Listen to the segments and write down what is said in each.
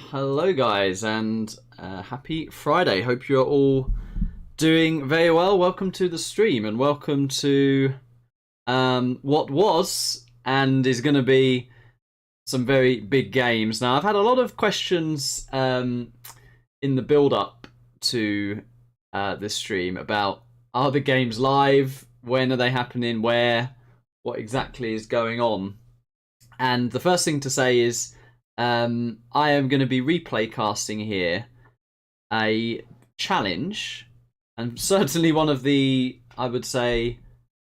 hello guys, and happy Friday. Hope you're all doing very well. Welcome to the stream, and welcome to what was and is going to be some very big games. Now, I've had a lot of questions in the build-up to this stream about, are the games live? When are they happening? Where? What exactly is going on? And the first thing to say is, I am going to be replay casting here a challenge, and certainly one of the, I would say,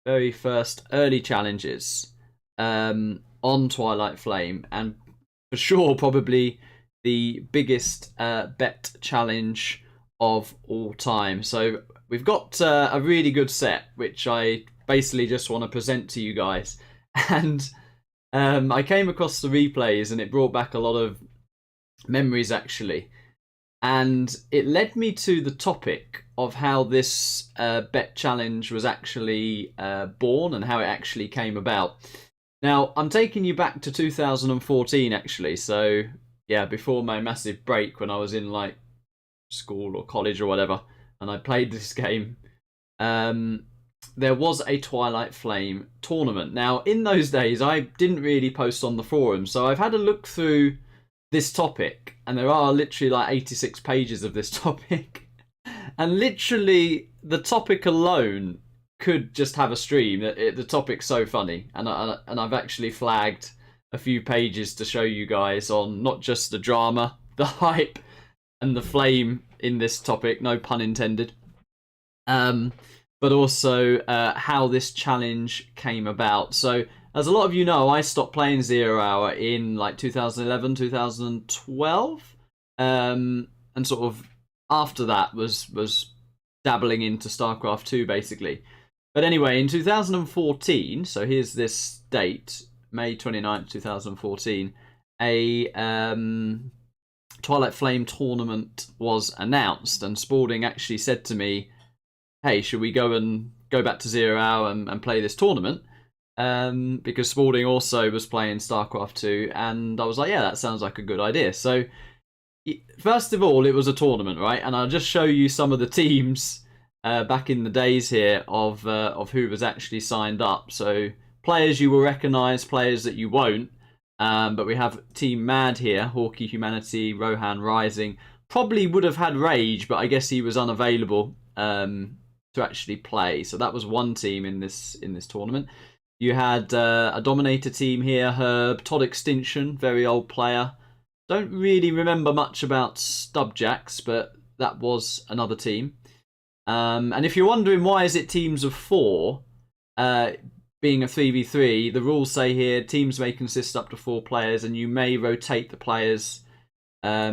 very first early challenges on Twilight Flame, and for sure probably the biggest bet challenge of all time. So we've got a really good set, which I basically just want to present to you guys. And I came across the replays and it brought back a lot of memories actually. And it led me to the topic of how this bet challenge was actually born and how it actually came about. Now, I'm taking you back to 2014 actually. So yeah, before my massive break when I was in like school or college or whatever, and I played this game. There was a Twilight Flame tournament. Now, in those days, I didn't really post on the forum, so I've had a look through this topic, and there are literally like 86 pages of this topic. And literally, the topic alone could just have a stream. The topic's so funny, and I've actually flagged a few pages to show you guys on not just the drama, the hype, and the flame in this topic, no pun intended. But also how this challenge came about. So, as a lot of you know, I stopped playing 0 Hour in like 2011, 2012. And sort of after that was dabbling into StarCraft 2, basically. But anyway, in 2014, so here's this date, May 29th, 2014, a Twilight Flame tournament was announced, and Spalding actually said to me, hey, should we go back to 0 Hour and play this tournament? Because Spalding also was playing StarCraft 2, and I was like, yeah, that sounds like a good idea. So, first of all, it was a tournament, right? And I'll just show you some of the teams back in the days here of who was actually signed up. So, players you will recognise, players that you won't. But we have Team Mad here, Hawkeye Humanity, Rohan Rising. Probably would have had Rage, but I guess he was unavailable to actually play. So that was one team in this tournament. You had a Dominator team here, Herb, Todd Extinction, very old player. Don't really remember much about Stubjacks, but that was another team. And if you're wondering why is it teams of 4, being a 3v3, the rules say here teams may consist up to 4 players, and you may rotate the players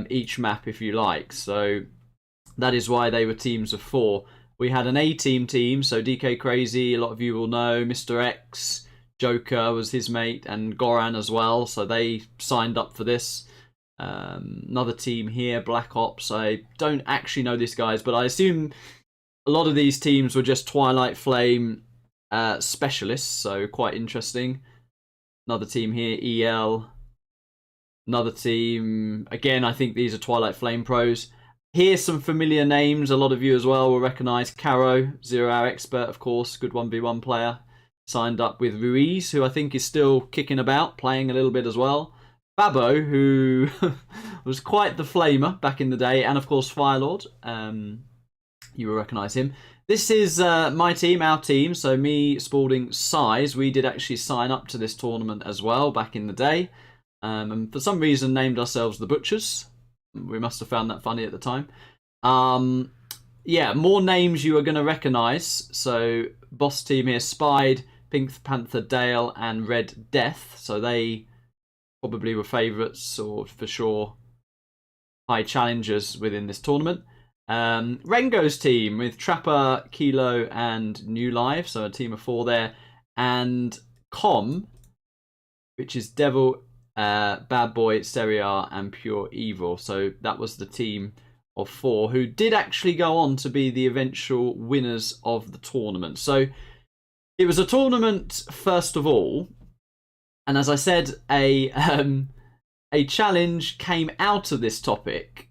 each map if you like. So that is why they were teams of 4. We had an A-team, so DK Crazy, a lot of you will know, Mr. X, Joker was his mate, and Goran as well, so they signed up for this. Another team here, Black Ops. I don't actually know these guys, but I assume a lot of these teams were just Twilight Flame specialists, so quite interesting. Another team here, EL. Another team, again, I think these are Twilight Flame pros. Here's some familiar names, a lot of you as well will recognise. Karro, 0 Hour expert, of course, good 1v1 player. Signed up with Ruiz, who I think is still kicking about, playing a little bit as well. Babbo, who was quite the flamer back in the day, and of course Firelord, you will recognise him. This is my team, our team, so me, Spalding, SiZe. We did actually sign up to this tournament as well back in the day, and for some reason named ourselves the Butchers. We must have found that funny at the time. Yeah, more names you are going to recognise. So, boss team here, Spide, Pink Panther Dale, and Red Death. So they probably were favourites, or for sure high challengers within this tournament. Rengo's team with Trapper, Kilo, and New Live. So a team of 4 there. And Com, which is Devil, Bad Boy, Serie, and Pure Evil. So that was the team of 4 who did actually go on to be the eventual winners of the tournament. So it was a tournament first of all, and as I said, a a challenge came out of this topic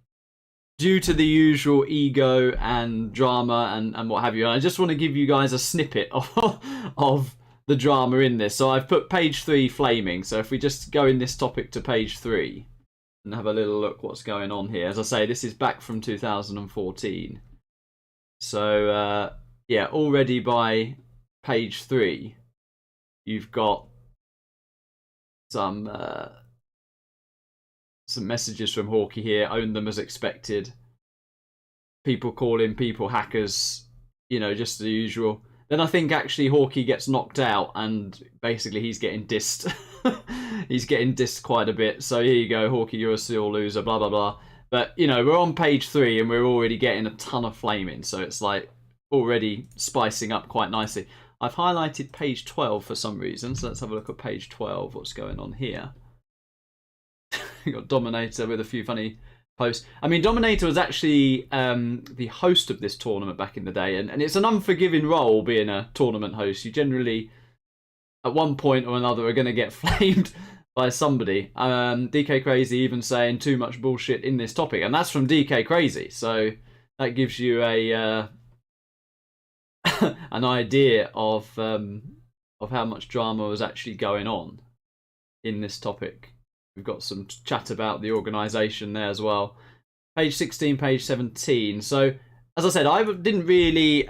due to the usual ego and drama and what have you. And I just want to give you guys a snippet of the drama in this. So I've put page 3 flaming. So if we just go in this topic to page 3 and have a little look what's going on here. As I say, this is back from 2014. So yeah, already by page 3, you've got some messages from Hawkeye here. Own them as expected. People calling people hackers. You know, just the usual. Then I think actually Hawkeye gets knocked out and basically he's getting dissed. He's getting dissed quite a bit. So here you go, Hawkeye, you're a sore loser, blah, blah, blah. But, you know, we're on page 3 and we're already getting a ton of flaming. So it's like already spicing up quite nicely. I've highlighted page 12 for some reason. So let's have a look at page 12. What's going on here? You got Dominator with a few funny posts. I mean, Dominator was actually the host of this tournament back in the day, and it's an unforgiving role being a tournament host. You generally, at one point or another, are going to get flamed by somebody. DK Crazy even saying too much bullshit in this topic, and that's from DK Crazy. So that gives you a an idea of how much drama was actually going on in this topic. We've got some chat about the organisation there as well. Page 16, page 17. So, as I said, I didn't really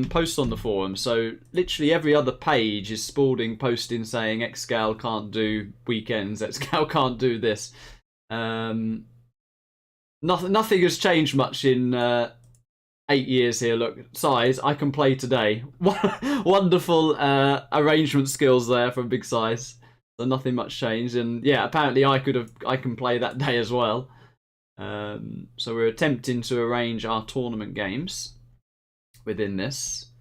post on the forum. So, literally every other page is Spalding posting saying ExCaL can't do weekends, ExCaL can't do this. Nothing has changed much in 8 years here. Look, SiZe, I can play today. Wonderful arrangement skills there from Big SiZe. So nothing much changed, and yeah, apparently I can play that day as well. So we're attempting to arrange our tournament games within this.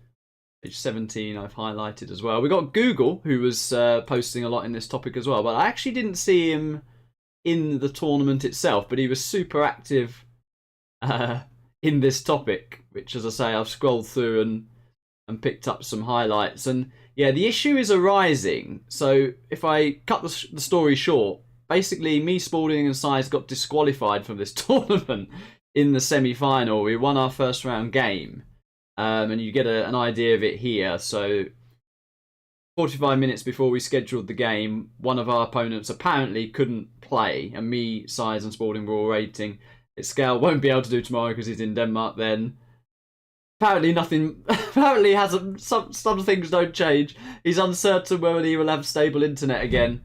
Page 17 I've highlighted as well. We got Google, who was posting a lot in this topic as well, but I actually didn't see him in the tournament itself, but he was super active in this topic, which, as I say, I've scrolled through and picked up some highlights. And yeah, the issue is arising. So if I cut the story short, basically me, Spalding and SiZe got disqualified from this tournament in the semi-final. We won our first round game. And you get an idea of it here. So 45 minutes before we scheduled the game, one of our opponents apparently couldn't play. And me, SiZe and Spalding were all rating. ExCaL won't be able to do tomorrow because he's in Denmark then. Apparently nothing. Apparently hasn't. Some things don't change. He's uncertain whether he will have stable internet again.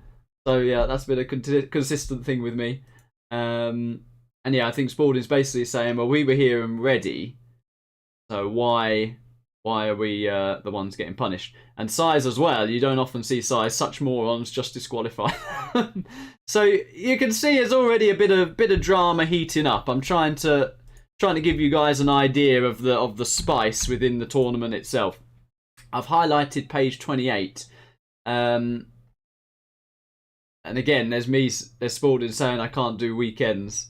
So yeah, that's been a consistent thing with me. And yeah, I think Spalding's basically saying, well, we were here and ready. So why are we the ones getting punished? And SiZe as well. You don't often see SiZe, such morons, just disqualified. So you can see there's already a bit of drama heating up. I'm trying to give you guys an idea of the spice within the tournament itself. I've highlighted page 28. And again, there's Spalding saying I can't do weekends.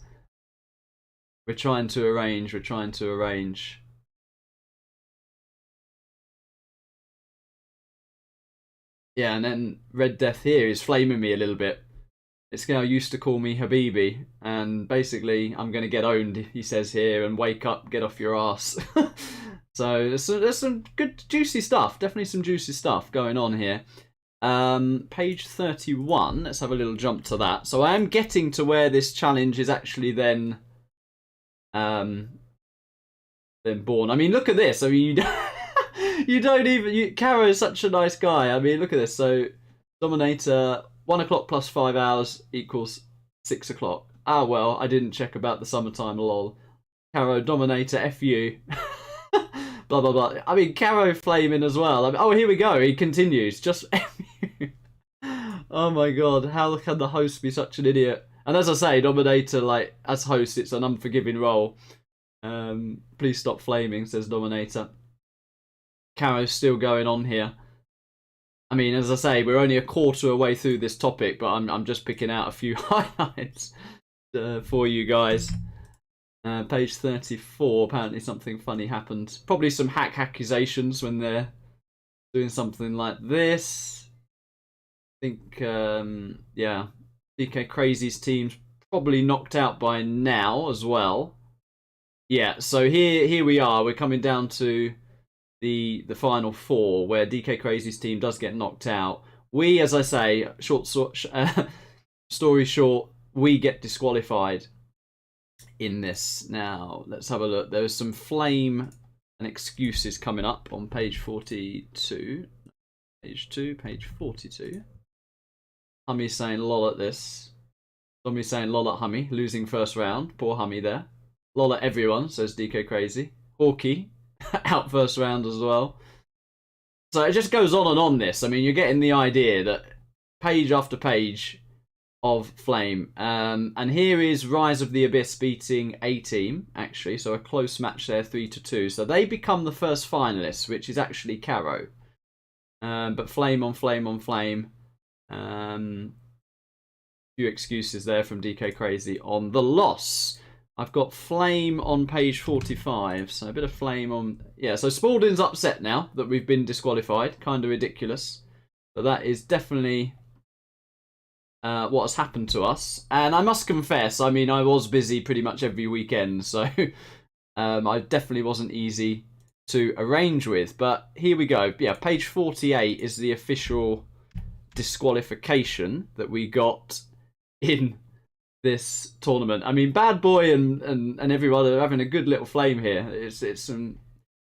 We're trying to arrange. Yeah, and then Red Death here is flaming me a little bit. ExCaL used to call me Habibi, and basically I'm going to get owned, he says here, and wake up, get off your ass. So there's some good juicy stuff, definitely some juicy stuff going on here. Page 31, let's have a little jump to that. So I am getting to where this challenge is actually then born. I mean, look at this. I mean, you don't even... Karro is such a nice guy. I mean, look at this. So Dominator... 1 o'clock plus 5 hours equals 6 o'clock. Ah, well, I didn't check about the summertime, lol. Karro, Dominator, F you. Blah, blah, blah. I mean, Karro flaming as well. I mean, oh, here we go. He continues. Just F you. Oh, my God. How can the host be such an idiot? And as I say, Dominator, like, as host, it's an unforgiving role. Please stop flaming, says Dominator. Karro's still going on here. I mean, as I say, we're only a quarter away through this topic, but I'm just picking out a few highlights for you guys. Page 34, apparently something funny happened. Probably some hack accusations when they're doing something like this. I think, yeah, DK Crazy's team's probably knocked out by now as well. Yeah, so here we are. We're coming down to the final four where DK Crazy's team does get knocked out. We, as I say, story short, we get disqualified in this. Now, let's have a look. There's some flame and excuses coming up on page 42. Page 2, page 42. Hummy saying lol at this. Somebody saying lol at Hummy, losing first round. Poor Hummy there. Lol at everyone, says DK Crazy. Hawkey, out first round as well. So it just goes on and on this. I mean, you're getting the idea that page after page of flame. And here is Rise of the Abyss beating A-Team, actually. So a close match there, 3-2. So they become the first finalists, which is actually Karro. But flame on flame on flame. Few excuses there from DK Crazy on the loss. I've got flame on page 45, so a bit of flame on... Yeah, so Spalding's upset now that we've been disqualified. Kind of ridiculous. But that is definitely what has happened to us. And I must confess, I mean, I was busy pretty much every weekend, so I definitely wasn't easy to arrange with. But here we go. Yeah, page 48 is the official disqualification that we got in this tournament. I mean, Bad Boy and everyone are having a good little flame here. It's some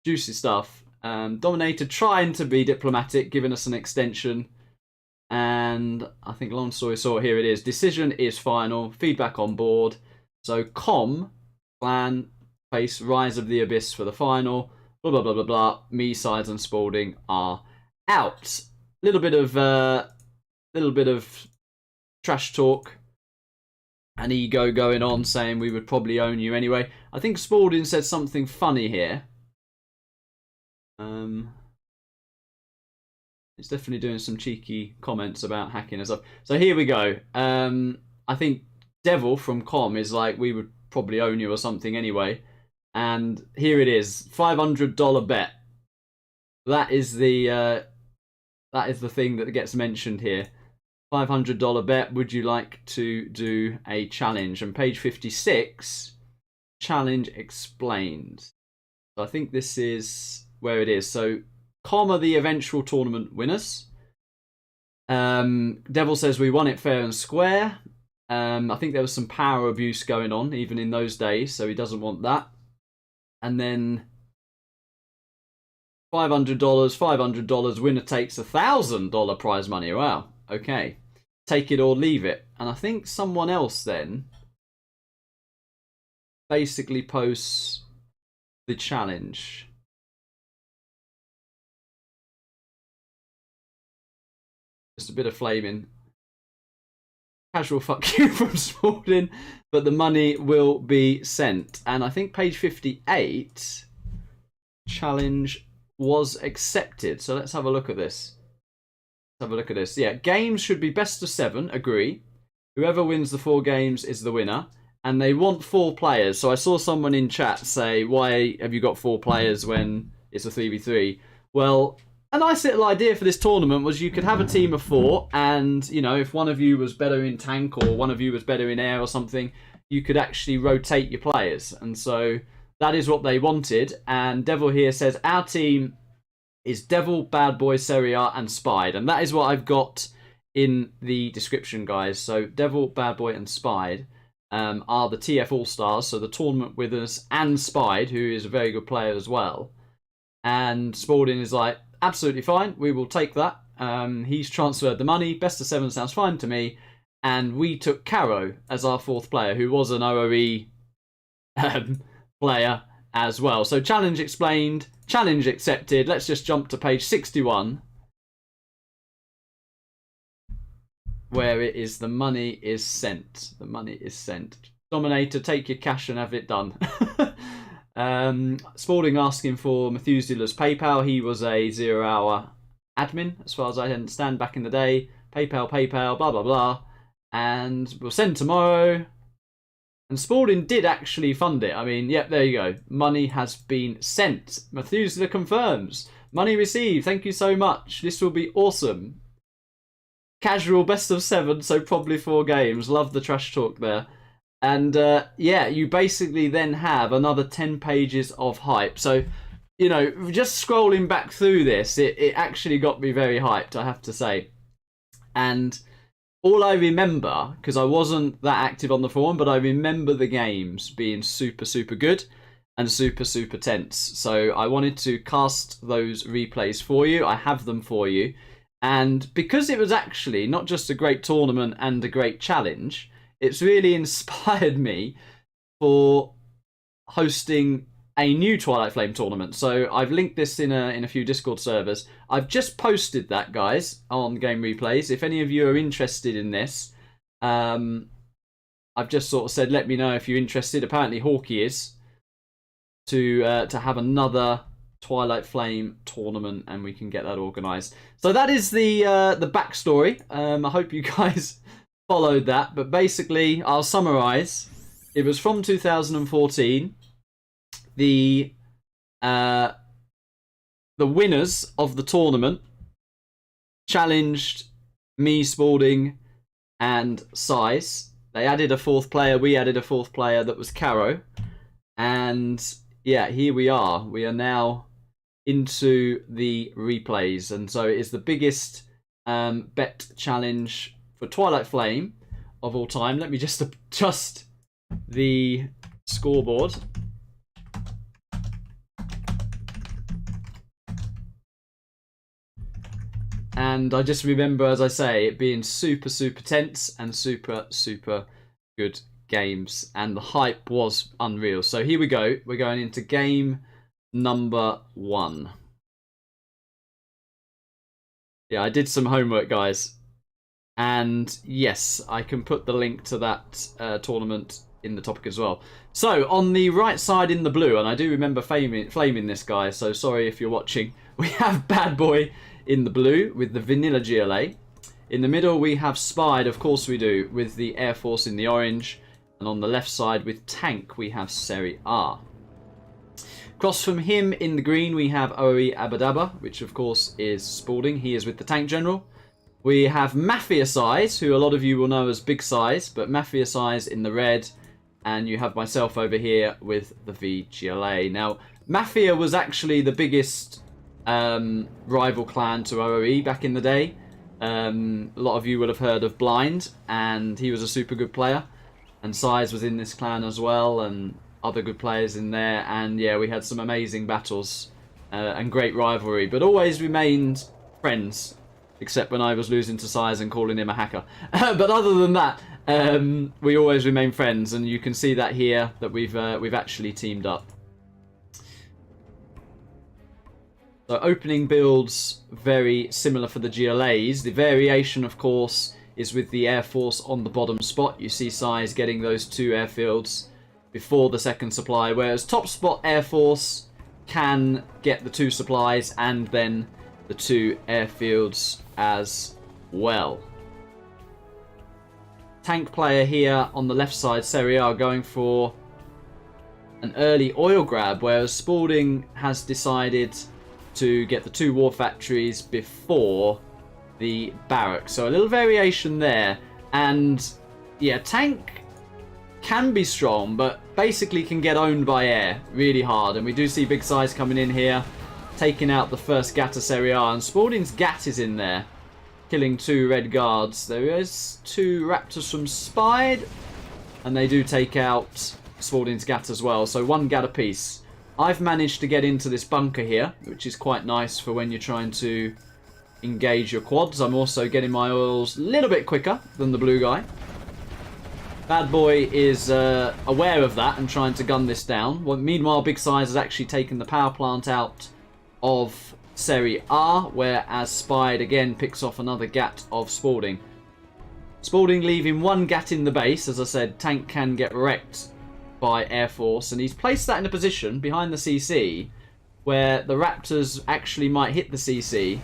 juicy stuff. Dominator trying to be diplomatic, giving us an extension. And I think long story short, here it is. Decision is final. Feedback on board. So Com, Clan, face Rise of the Abyss for the final. Blah, blah, blah, blah, blah. Me, SiZe and Spalding are out. Little bit of trash talk and ego going on, saying we would probably own you anyway. I think Spalding said something funny here. It's definitely doing some cheeky comments about hacking and stuff. So here we go. I think Devil from Com is like, we would probably own you or something anyway. And here it is, $500 bet. That is the thing that gets mentioned here. $500 bet. Would you like to do a challenge? And page 56, challenge explained. So I think this is where it is. So Com are the eventual tournament winners. Devil says we won it fair and square. I think there was some power abuse going on even in those days, so he doesn't want that. And then $500, winner takes $1,000 prize money. Wow. Okay. Take it or leave it. And I think someone else then basically posts the challenge. Just a bit of flaming. Casual fuck you from Spalding, but the money will be sent. And I think page 58, challenge was accepted. So let's have a look at this. Let's have a look at this. Yeah, games should be best of 7, agree. Whoever wins the 4 games is the winner. And they want 4 players. So I saw someone in chat say, why have you got 4 players when it's a 3v3? Well, a nice little idea for this tournament was you could have a team of 4, and, you know, if one of you was better in tank or one of you was better in air or something, you could actually rotate your players. And so that is what they wanted. And Devil here says our team is Devil, Bad Boy, Serie, and Spide. And that is what I've got in the description, guys. So Devil, Bad Boy, and Spide are the TF Allstars, so the tournament winners, and Spide, who is a very good player as well. And Spalding is like, absolutely fine, we will take that. He's transferred the money. Best of 7 sounds fine to me. And we took Karro as our 4th player, who was an OoE player as well. So challenge explained, challenge accepted. Let's just jump to page 61, where it is the money is sent. The money is sent. Dominator, take your cash and have it done. Spalding asking for Methuselah's PayPal. He was a 0-hour admin, as far as I understand, back in the day. PayPal, blah, blah, blah. And we'll send tomorrow. And Spalding did actually fund it. I mean, yep, there you go. Money has been sent. Methuselah confirms. Money received. Thank you so much. This will be awesome. casual best of 7, so probably 4 games. Love the trash talk there. And yeah, you basically then have another 10 pages of hype. So, you know, just scrolling back through this, it actually got me very hyped, I have to say. And all I remember, because I wasn't that active on the forum, but I remember the games being super, super good and super, super tense. So I wanted to cast those replays for you. I have them for you. And because it was actually not just a great tournament and a great challenge, it's really inspired me for hosting a new Twilight Flame tournament. So I've linked this in a few Discord servers. I've just posted that, guys, on Game Replays. If any of you are interested in this, I've just sort of said, let me know if you're interested. Apparently Hawkeye is, to have another Twilight Flame tournament, and we can get that organised. So that is the backstory. I hope you guys followed that. But basically, I'll summarise. It was from 2014. The winners of the tournament challenged me, Spalding, and SiZe. They added a 4th player. We added a 4th player that was Karro. And yeah, here we are. We are now into the replays. And so it is the biggest bet challenge for Twilight Flame of all time. Let me just adjust the scoreboard. And I just remember, as I say, it being super, super tense and super, super good games. And the hype was unreal. So here we go. We're going into game number 1. Yeah, I did some homework, guys. And yes, I can put the link to that tournament in the topic as well. So on the right side in the blue, and I do remember flaming this guy, so sorry if you're watching, we have Bad Boy in the blue with the vanilla GLA. In the middle we have Spide, of course we do, with the Air Force in the orange. And on the left side with Tank we have Serie. Across from him in the green we have OoE Abadaba, which of course is Spalding. He is with the Tank General. We have Mafia SiZe, who a lot of you will know as Big SiZe, but Mafia SiZe in the red. And you have myself over here with the VGLA. Now, Mafia was actually the biggest rival clan to OoE back in the day. A lot of you will have heard of Blind, and he was a super good player. And SiZe was in this clan as well, and other good players in there. And yeah, we had some amazing battles and great rivalry, but always remained friends, except when I was losing to SiZe and calling him a hacker. But other than that, we always remain friends, and you can see that here, that we've actually teamed up. So opening builds very similar for the GLAs. The variation, of course, is with the Air Force on the bottom spot. You see SiZe getting those 2 airfields before the second supply, whereas top spot Air Force can get the 2 supplies and then the 2 airfields as well. Tank player here on the left side, Serie are going for an early oil grab, whereas Spalding has decided to get the 2 war factories before the barracks. So a little variation there. And yeah, Tank can be strong, but basically can get owned by air really hard. And we do see Big SiZe coming in here, taking out the first GAT of Serie, and Spalding's GAT is in there, killing 2 red guards. There is 2 Raptors from Spide, and they do take out Spalding's GAT as well. So 1 GAT apiece. I've managed to get into this bunker here, which is quite nice for when you're trying to engage your quads. I'm also getting my oils a little bit quicker than the blue guy. Bad Boy is aware of that and trying to gun this down. Well, meanwhile, Big SiZe has actually taken the power plant out of Serie A, whereas Spide again picks off another GAT of Spalding. Spalding leaving 1 GAT in the base. As I said, Tank can get wrecked by Air Force, and he's placed that in a position behind the CC where the Raptors actually might hit the CC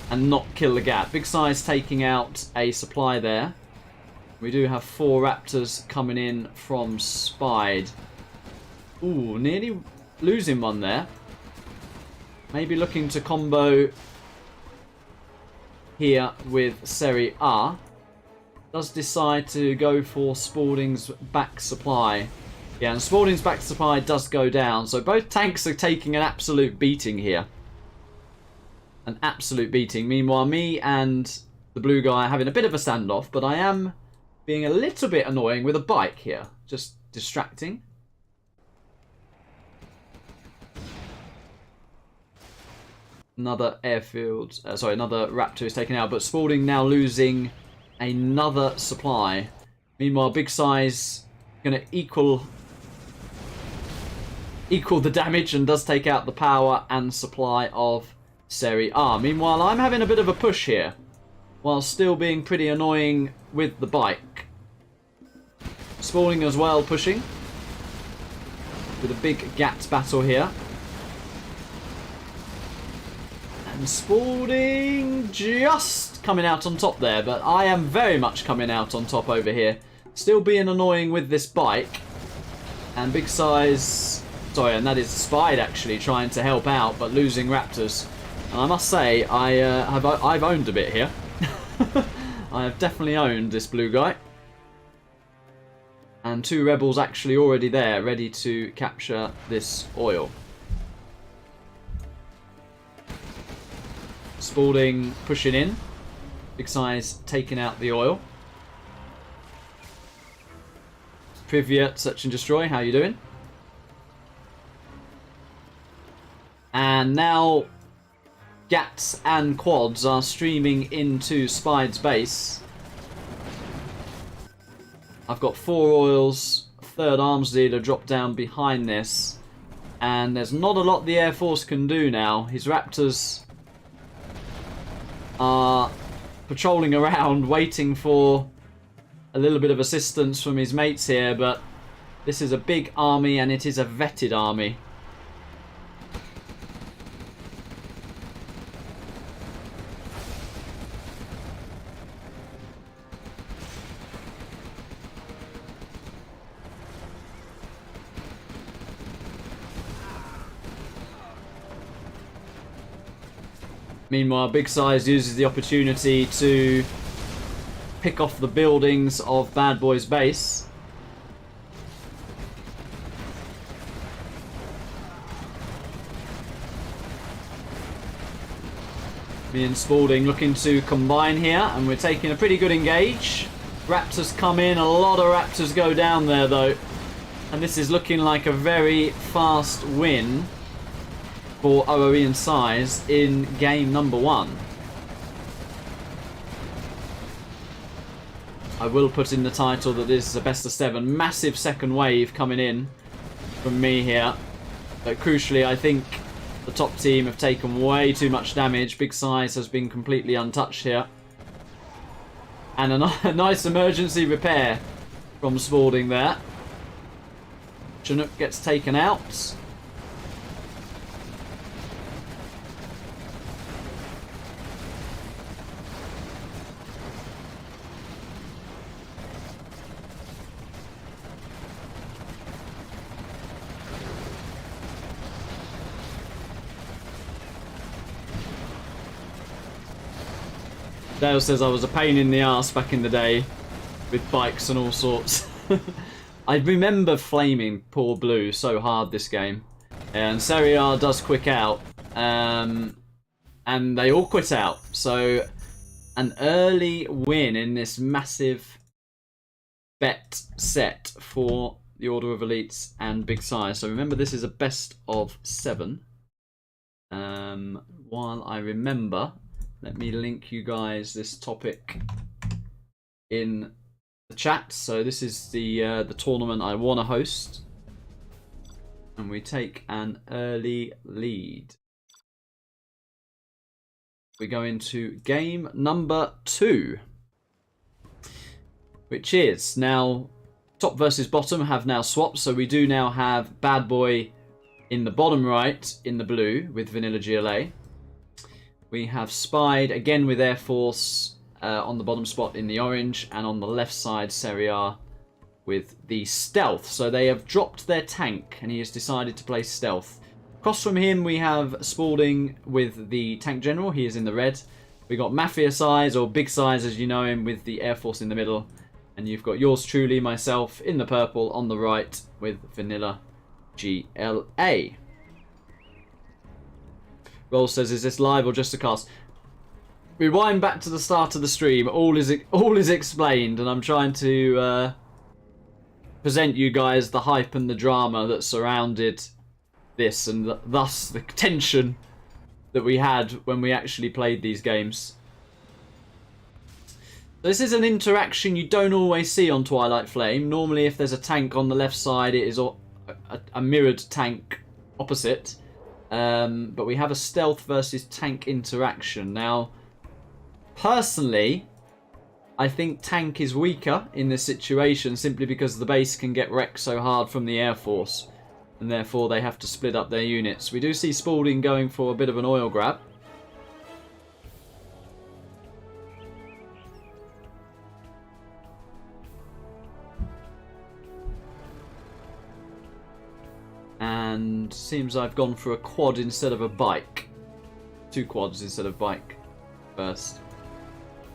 and not kill the GAT. Big SiZe taking out a supply there. We do have 4 Raptors coming in from Spide. Ooh, nearly losing one there. Maybe looking to combo here with Serie A does decide to go for Spalding's back supply. Yeah, and Spalding's back supply does go down. So both tanks are taking an absolute beating here. An absolute beating. Meanwhile, me and the blue guy are having a bit of a standoff, but I am being a little bit annoying with a bike here. Just distracting. Another airfield, another Raptor is taken out, but Spalding now losing another supply. Meanwhile, Big Size going to equal the damage and does take out the power and supply of Serie A. Meanwhile, I'm having a bit of a push here, while still being pretty annoying with the bike. Spalding as well pushing, with a big GAT battle here. And Spalding just coming out on top there, but I am very much coming out on top over here. Still being annoying with this bike. And Big Size... Sorry, and that is Spide actually trying to help out, but losing Raptors. And I must say, I've owned a bit here. I have definitely owned this blue guy. And 2 rebels actually already there, ready to capture this oil. Spalding pushing in. Big Size taking out the oil. Privyet, Search and Destroy, how you doing? And now GATs and quads are streaming into Spide's base. I've got 4 oils, 3rd arms dealer dropped down behind this. And there's not a lot the Air Force can do now. His Raptors are patrolling around, waiting for a little bit of assistance from his mates here, but this is a big army and it is a vetted army. Meanwhile, Big Size uses the opportunity to pick off the buildings of Bad Boy's base. Me and Spalding looking to combine here, and we're taking a pretty good engage. Raptors come in, a lot of Raptors go down there though. And this is looking like a very fast win for OoE and SiZe in game number 1. I will put in the title that this is a best of 7. Massive second wave coming in from me here. But crucially, I think the top team have taken way too much damage. Big Size has been completely untouched here. And a nice emergency repair from Spalding there. Chinook gets taken out. Dale says I was a pain in the ass back in the day with bikes and all sorts. I remember flaming poor Blue so hard this game. And Serie does quick out. And they all quit out. So an early win in this massive bet set for the Order of Elites and Big Size. So remember, this is a best of 7. While I remember, let me link you guys this topic in the chat. So this is the tournament I want to host, and we take an early lead. We go into game number 2, which is now top versus bottom have now swapped. So we do now have Bad Boy in the bottom right in the blue with Vanilla GLA. We have Spide again with Air Force on the bottom spot in the orange, and on the left side Serie with the stealth. So they have dropped their tank and he has decided to play stealth. Across from him we have Spalding with the tank general. He is in the red. We got Mafia SiZe, or Big SiZe as you know him, with the Air Force in the middle. And you've got yours truly, myself, in the purple on the right with Vanilla GLA. Roll says, is this live or just a cast? Rewind back to the start of the stream. All is explained, and I'm trying to present you guys the hype and the drama that surrounded this, and thus the tension that we had when we actually played these games. This is an interaction you don't always see on Twilight Flame. Normally if there's a tank on the left side, it is a mirrored tank opposite. But we have a stealth versus tank interaction. Now, personally, I think tank is weaker in this situation simply because the base can get wrecked so hard from the Air Force. And therefore they have to split up their units. We do see Spalding going for a bit of an oil grab. And seems I've gone for a quad instead of a bike. 2 quads instead of bike first.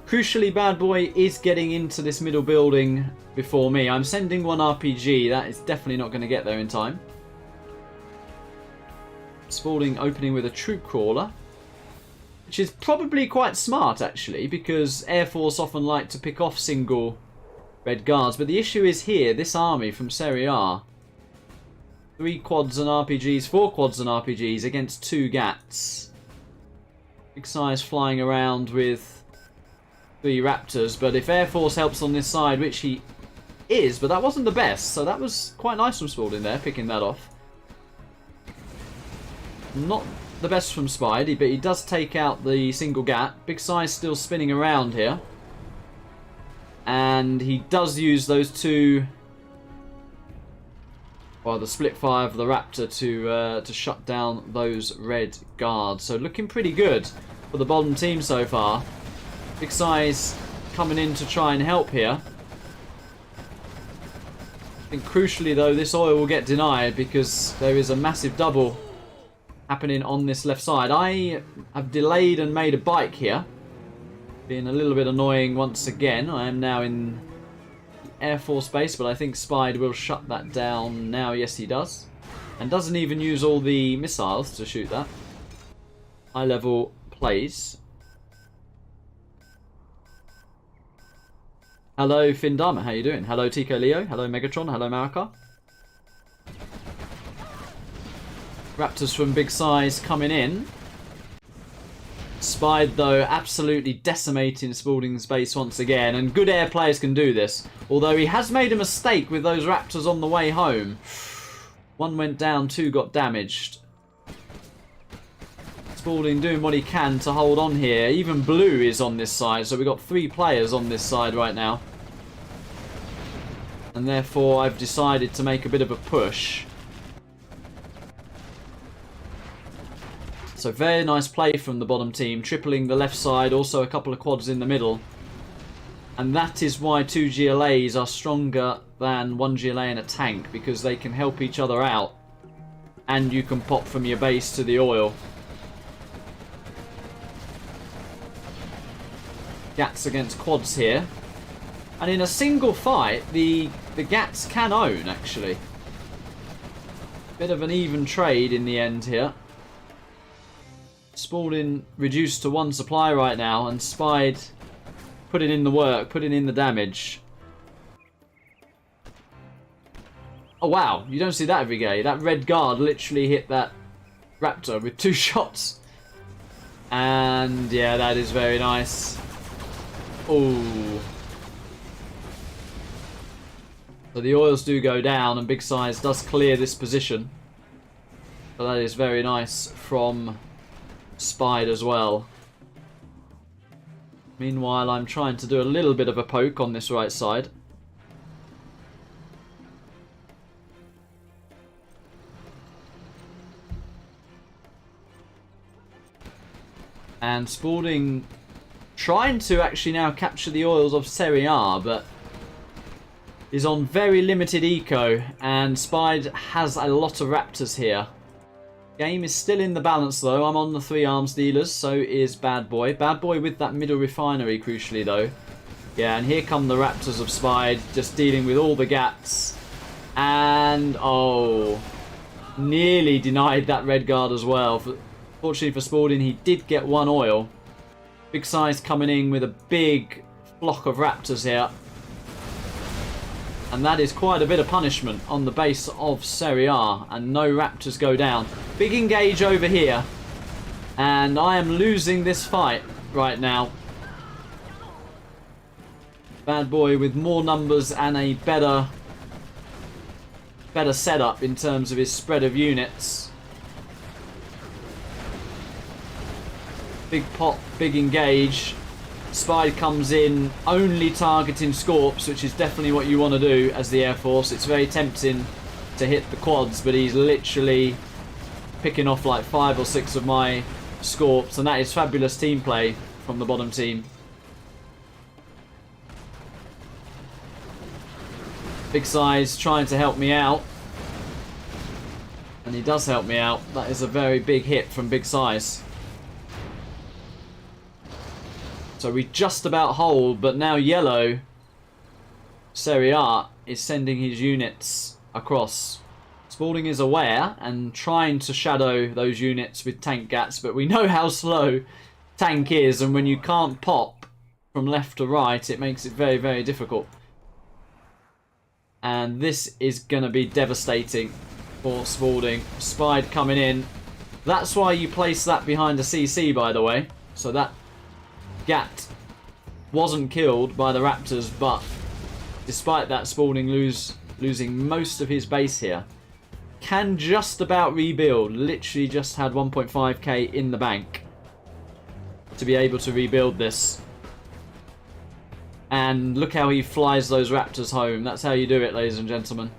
Crucially, Bad Boy is getting into this middle building before me. I'm sending 1 RPG. That is definitely not going to get there in time. Spalding opening with a troop crawler, which is probably quite smart actually, because Air Force often like to pick off single red guards. But the issue is here, this army from Serie 3 quads and RPGs, 4 quads and RPGs against 2 GATs. Big SiZe flying around with 3 Raptors, but if Air Force helps on this side, which he is, but that wasn't the best, so that was quite nice from Spalding there, picking that off. Not the best from Spide, but he does take out the single GAT. Big SiZe still spinning around here. And he does use those 2... well, the split fire of the Raptor to shut down those red guards. So looking pretty good for the bottom team so far. Big SiZe coming in to try and help here. I think crucially though, this oil will get denied because there is a massive double happening on this left side. I have delayed and made a bike here. Being a little bit annoying once again. I am now in Air Force base, but I think Spide will shut that down now. Yes, he does. And doesn't even use all the missiles to shoot that. High level plays. Hello, Findama. How you doing? Hello, Tico Leo. Hello, Megatron. Hello, Marika. Raptors from Big SiZe coming in. Spide, though, absolutely decimating Spalding's base once again. And good air players can do this. Although he has made a mistake with those Raptors on the way home. 1 went down, 2 got damaged. Spalding doing what he can to hold on here. Even Blue is on this side. So we've got 3 players on this side right now. And therefore I've decided to make a bit of a push. So very nice play from the bottom team, tripling the left side, also a couple of quads in the middle. And that is why 2 GLAs are stronger than 1 GLA and a tank, because they can help each other out. And you can pop from your base to the oil. GATs against quads here. And in a single fight, the GATs can own, actually. Bit of an even trade in the end here. Spalding reduced to 1 supply right now, and Spide putting in the work, putting in the damage. Oh wow, you don't see that every day. That red guard literally hit that Raptor with 2 shots. And yeah, that is very nice. Oh. So the oils do go down, and Big SiZe does clear this position. So that is very nice from Spide as well. Meanwhile, I'm trying to do a little bit of a poke on this right side. And Spalding trying to actually now capture the oils of Serie, but is on very limited eco, and Spide has a lot of Raptors here. Game is still in the balance though. I'm on the 3 arms dealers, so is Bad Boy. Bad Boy with that middle refinery, crucially though. Yeah, and here come the Raptors of Spide, just dealing with all the gaps. And, oh, nearly denied that red guard as well. Fortunately for Spalding, he did get 1 oil. Big SiZe coming in with a big flock of Raptors here. And that is quite a bit of punishment on the base of Serie, and no Raptors go down. Big engage over here, and I am losing this fight right now. Bad Boy with more numbers and a better setup in terms of his spread of units. Big pop, big engage. Spide comes in only targeting Scorps, which is definitely what you want to do as the Air Force. It's very tempting to hit the quads, but he's literally picking off like 5 or 6 of my Scorps, and that is fabulous team play from the bottom team. Big SiZe trying to help me out, and he does help me out. That is a very big hit from Big SiZe. So we just about hold, but now yellow, Serie is sending his units across. Spalding is aware and trying to shadow those units with tank gats, but we know how slow tank is, and when you can't pop from left to right, it makes it very, very difficult. And this is going to be devastating for Spalding. Spide coming in. That's why you place that behind a CC, by the way. So that Gat wasn't killed by the Raptors, but despite that, Spalding losing most of his base here. Can just about rebuild. Literally just had 1.5k in the bank to be able to rebuild this. And look how he flies those Raptors home. That's how you do it, ladies and gentlemen.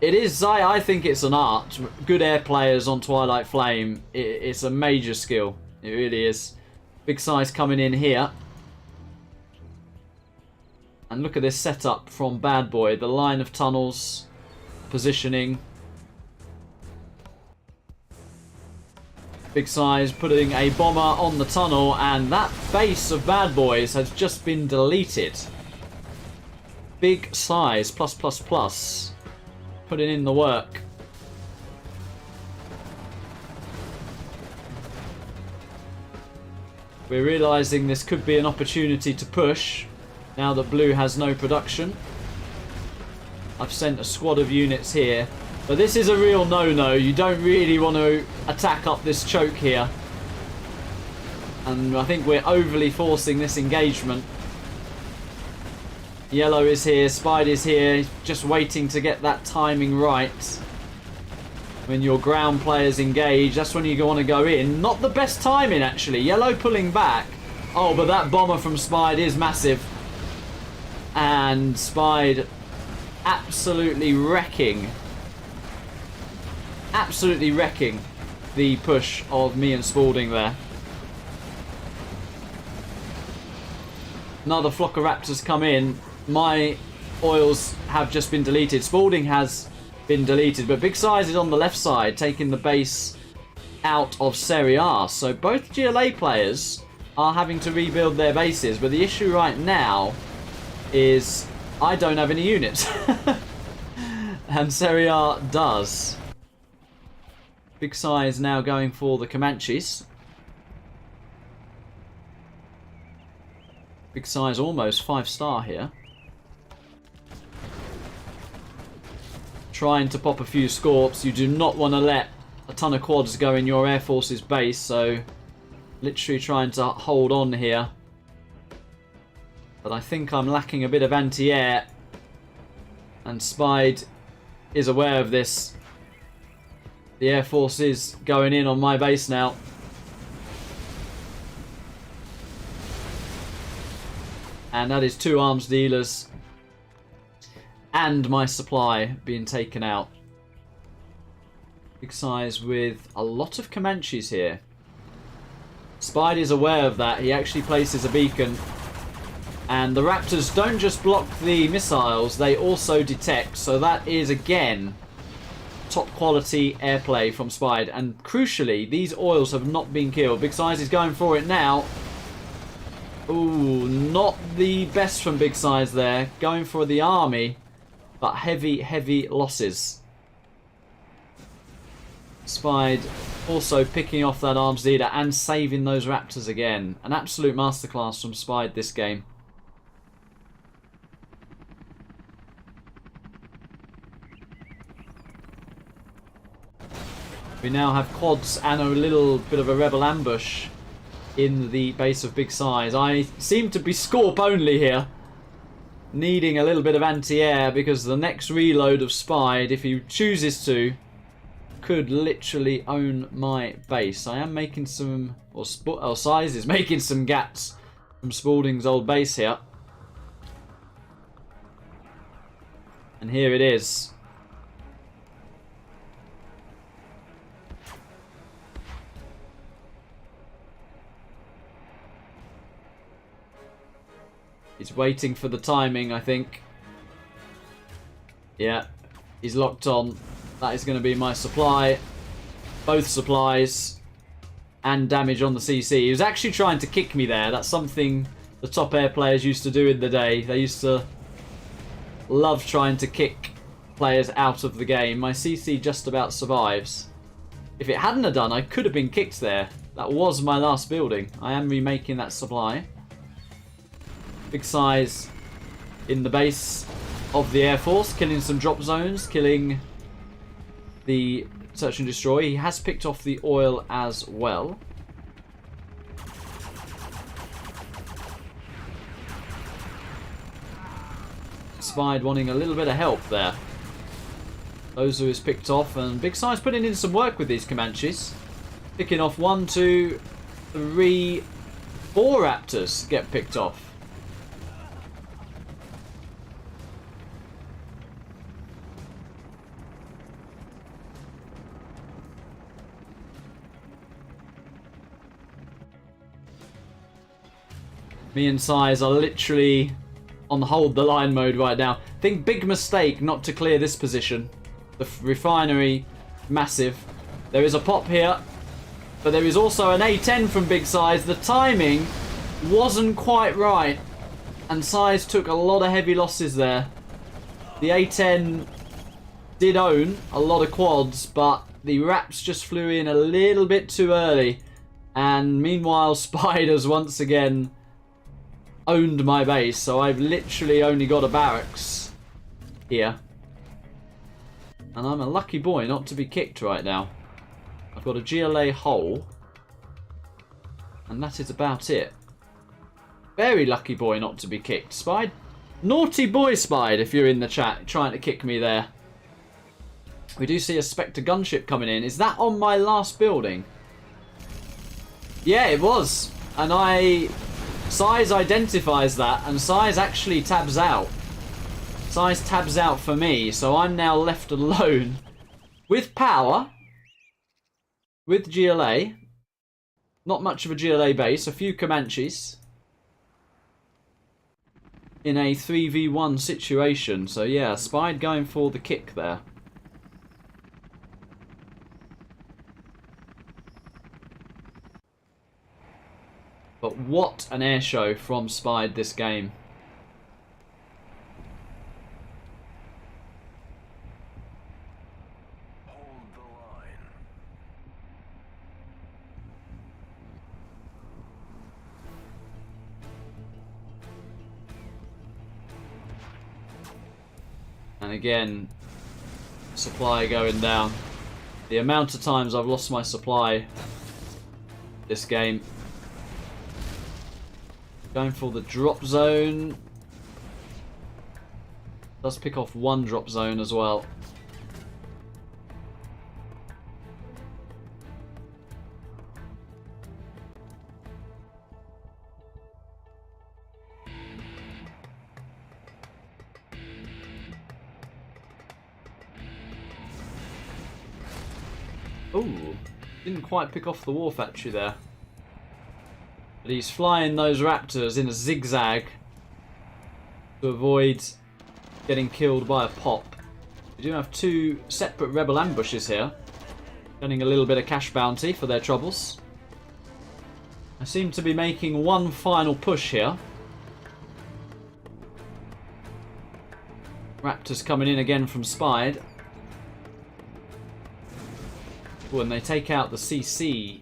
It is, I think it's an art. Good air players on Twilight Flame, it's a major skill. It really is. Big SiZe coming in here. And look at this setup from Bad Boy. The line of tunnels, positioning. Big SiZe putting a bomber on the tunnel, and that base of Bad Boys has just been deleted. Big SiZe +++. Putting in the work. We're realising this could be an opportunity to push now that blue has no production. I've sent a squad of units here, but this is a real no-no. You don't really want to attack up this choke here, and I think we're overly forcing this engagement. Yellow is here, Spide is here, just waiting to get that timing right. When your ground players engage, that's when you want to go in. Not the best timing, actually. Yellow pulling back. Oh, but that bomber from Spide is massive. And Spide absolutely wrecking the push of me and Spalding there. Another flock of Raptors come in. My oils have just been deleted. Spalding has been deleted, but Big SiZe is on the left side, taking the base out of Serie. So both GLA players are having to rebuild their bases, but the issue right now is I don't have any units. And Serie does. Big SiZe now going for the Comanches. Big SiZe almost 5-star here. Trying to pop a few Scorps. You do not want to let a ton of quads go in your Air Force's base, so literally trying to hold on here. But I think I'm lacking a bit of anti-air, and Spide is aware of this. The Air Force is going in on my base now. And that is 2 arms dealers and my supply being taken out. Big SiZe with a lot of Comanches here. Spide is aware of that. He actually places a beacon. And the Raptors don't just block the missiles, they also detect. So that is, again, top quality airplay from Spide. And crucially, these oils have not been killed. Big Size is going for it now. Ooh, not the best from Big Size there. Going for the army, but heavy, heavy losses. Spide also picking off that arms leader and saving those raptors again. An absolute masterclass from Spide this game. We now have quads and a little bit of a rebel ambush in the base of Big Size. I seem to be Scorp only here. Needing a little bit of anti-air because the next reload of Spide, if he chooses to, could literally own my base. I am making some, or SiZe is making some gaps from Spalding's old base here. And here it is. He's waiting for the timing, I think. Yeah, he's locked on. That is going to be my supply. Both supplies. And damage on the CC. He was actually trying to kick me there. That's something the top air players used to do in the day. They used to love trying to kick players out of the game. My CC just about survives. If it hadn't have done, I could have been kicked there. That was my last building. I am remaking that supply. Big Size in the base of the Air Force, killing some drop zones, killing the search and destroy. He has picked off the oil as well. Spide wanting a little bit of help there. Those who is picked off, and Big Size putting in some work with these Comanches. Picking off 1, 2, 3, 4 Raptors get picked off. Me and SiZe are literally on hold the line mode right now. I think big mistake not to clear this position. The refinery, massive. There is a pop here, but there is also an A10 from Big Size. The timing wasn't quite right, and SiZe took a lot of heavy losses there. The A10 did own a lot of quads, but the Raps just flew in a little bit too early. And meanwhile, Spiders once again owned my base, so I've literally only got a barracks here. And I'm a lucky boy not to be kicked right now. I've got a GLA hole. And that is about it. Very lucky boy not to be kicked. Spide. Naughty boy, Spide, if you're in the chat trying to kick me there. We do see a Spectre gunship coming in. Is that on my last building? Yeah, it was. And SiZe identifies that, and SiZe actually tabs out. SiZe tabs out for me, so I'm now left alone with power, with GLA. Not much of a GLA base, a few Comanches in a 3v1 situation. So yeah, Spide going for the kick there. But what an air show from Spide this game. Hold the line. And again, supply going down. The amount of times I've lost my supply this game. Going for the drop zone. Does pick off one drop zone as well. Ooh, didn't quite pick off the war factory there. But he's flying those raptors in a zigzag to avoid getting killed by a pop. We do have 2 separate rebel ambushes here. Earning a little bit of cash bounty for their troubles. I seem to be making one final push here. Raptors coming in again from Spide. When they take out the CC.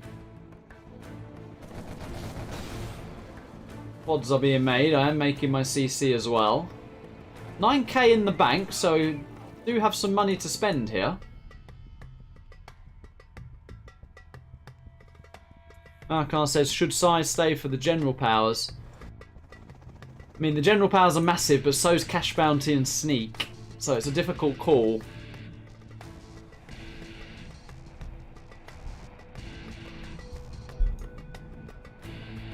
Pods are being made. I am making my CC as well. 9k in the bank, so do have some money to spend here. Markar says, should SiZe stay for the general powers? I mean, the general powers are massive, but so's cash bounty and sneak. So it's a difficult call.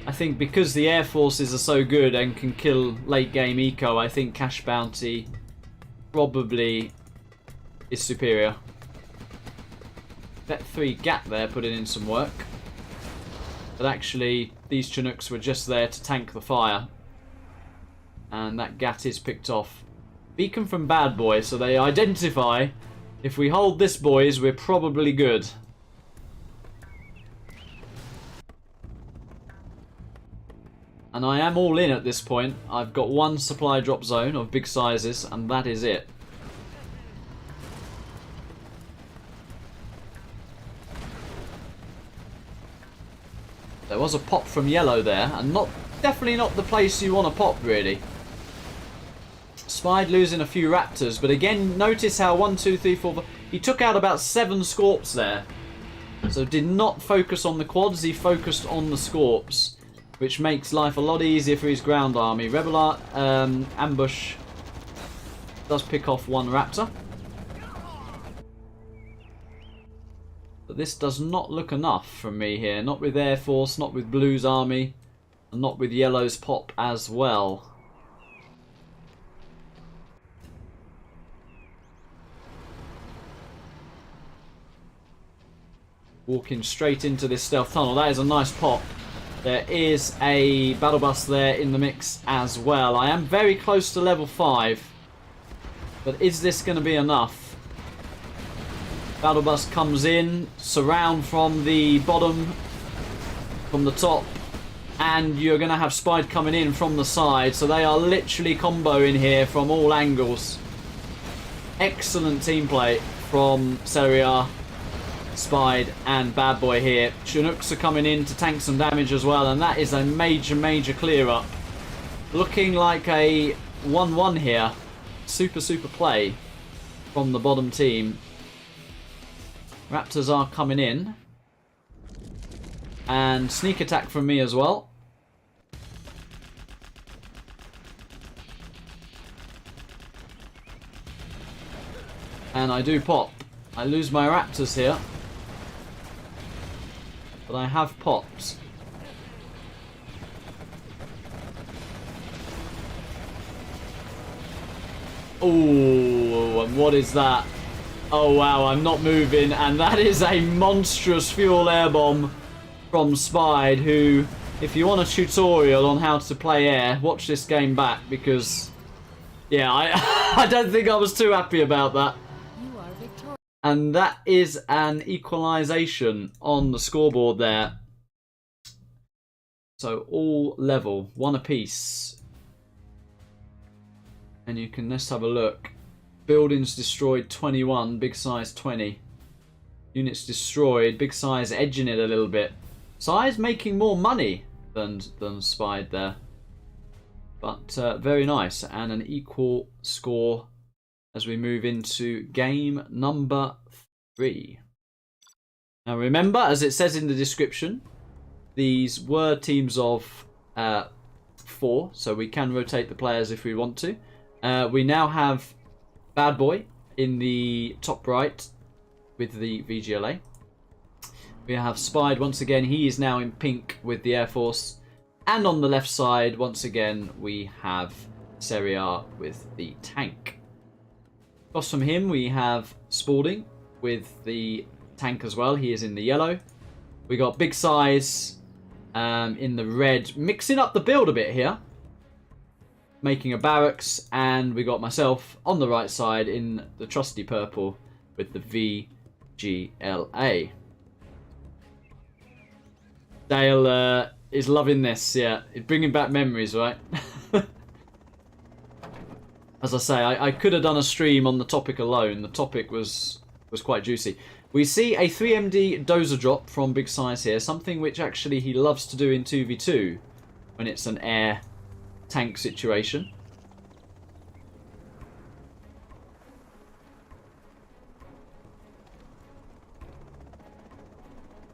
I think because the air forces are so good and can kill late game eco, I think cash bounty probably is superior. Bet 3 gap there, putting in some work. But actually, these Chinooks were just there to tank the fire. And that GAT is picked off. Beacon from Bad Boy, so they identify, if we hold this, boys, we're probably good. And I am all in at this point. I've got 1 supply drop zone of big sizes, and that is it. There was a pop from yellow there, and definitely not the place you want to pop, really. Spide losing a few raptors, but again, notice how 1, 2, 3, 4, 5... He took out about 7 scorps there. So did not focus on the quads, he focused on the scorps, which makes life a lot easier for his ground army. Rebel ambush does pick off 1 raptor. But this does not look enough from me here. Not with Air Force, not with Blue's army, and not with Yellow's pop as well. Walking straight into this stealth tunnel. That is a nice pop. There is a battle bus there in the mix as well. I am very close to level 5. But is this going to be enough? Battle bus comes in, surround from the bottom, from the top, and you're going to have Spide coming in from the side. So they are literally comboing here from all angles. Excellent team play from Serie, Spide, and Bad Boy here. Chinooks are coming in to tank some damage as well, and that is a major clear up. Looking like a 1-1 here. Super play from the bottom team. Raptors are coming in. And sneak attack from me as well. And I do pop. I lose my raptors here. But I have popped. Oh, and what is that? Oh wow, I'm not moving, and that is a monstrous fuel air bomb from Spide, who, if you want a tutorial on how to play air, watch this game back, because, yeah, I don't think I was too happy about that. You are victorious. And that is an equalization on the scoreboard there. So all level, 1 apiece. And you can, let's have a look. Buildings destroyed 21, big size 20. Units destroyed, big size edging it a little bit. SiZe making more money than Spide there. But very nice, and an equal score as we move into game number 3. Now remember, as it says in the description, these were teams of 4, so we can rotate the players if we want to. We now have Bad Boy in the top right with the VGLA. We have Spide once again. He is now in pink with the Air Force. And on the left side, once again, we have Serie with the tank. Across from him, we have Spalding with the tank as well. He is in the yellow. We got Big Size in the red, mixing up the build a bit here. making a barracks, and we got myself on the right side in the trusty purple with the VGLA. Dale is loving this, yeah. It's bringing back memories, right? As I say, I could have done a stream on the topic alone. The topic was quite juicy. We see a 3MD dozer drop from Big SiZe here, something which actually he loves to do in 2v2 when it's an air tank situation.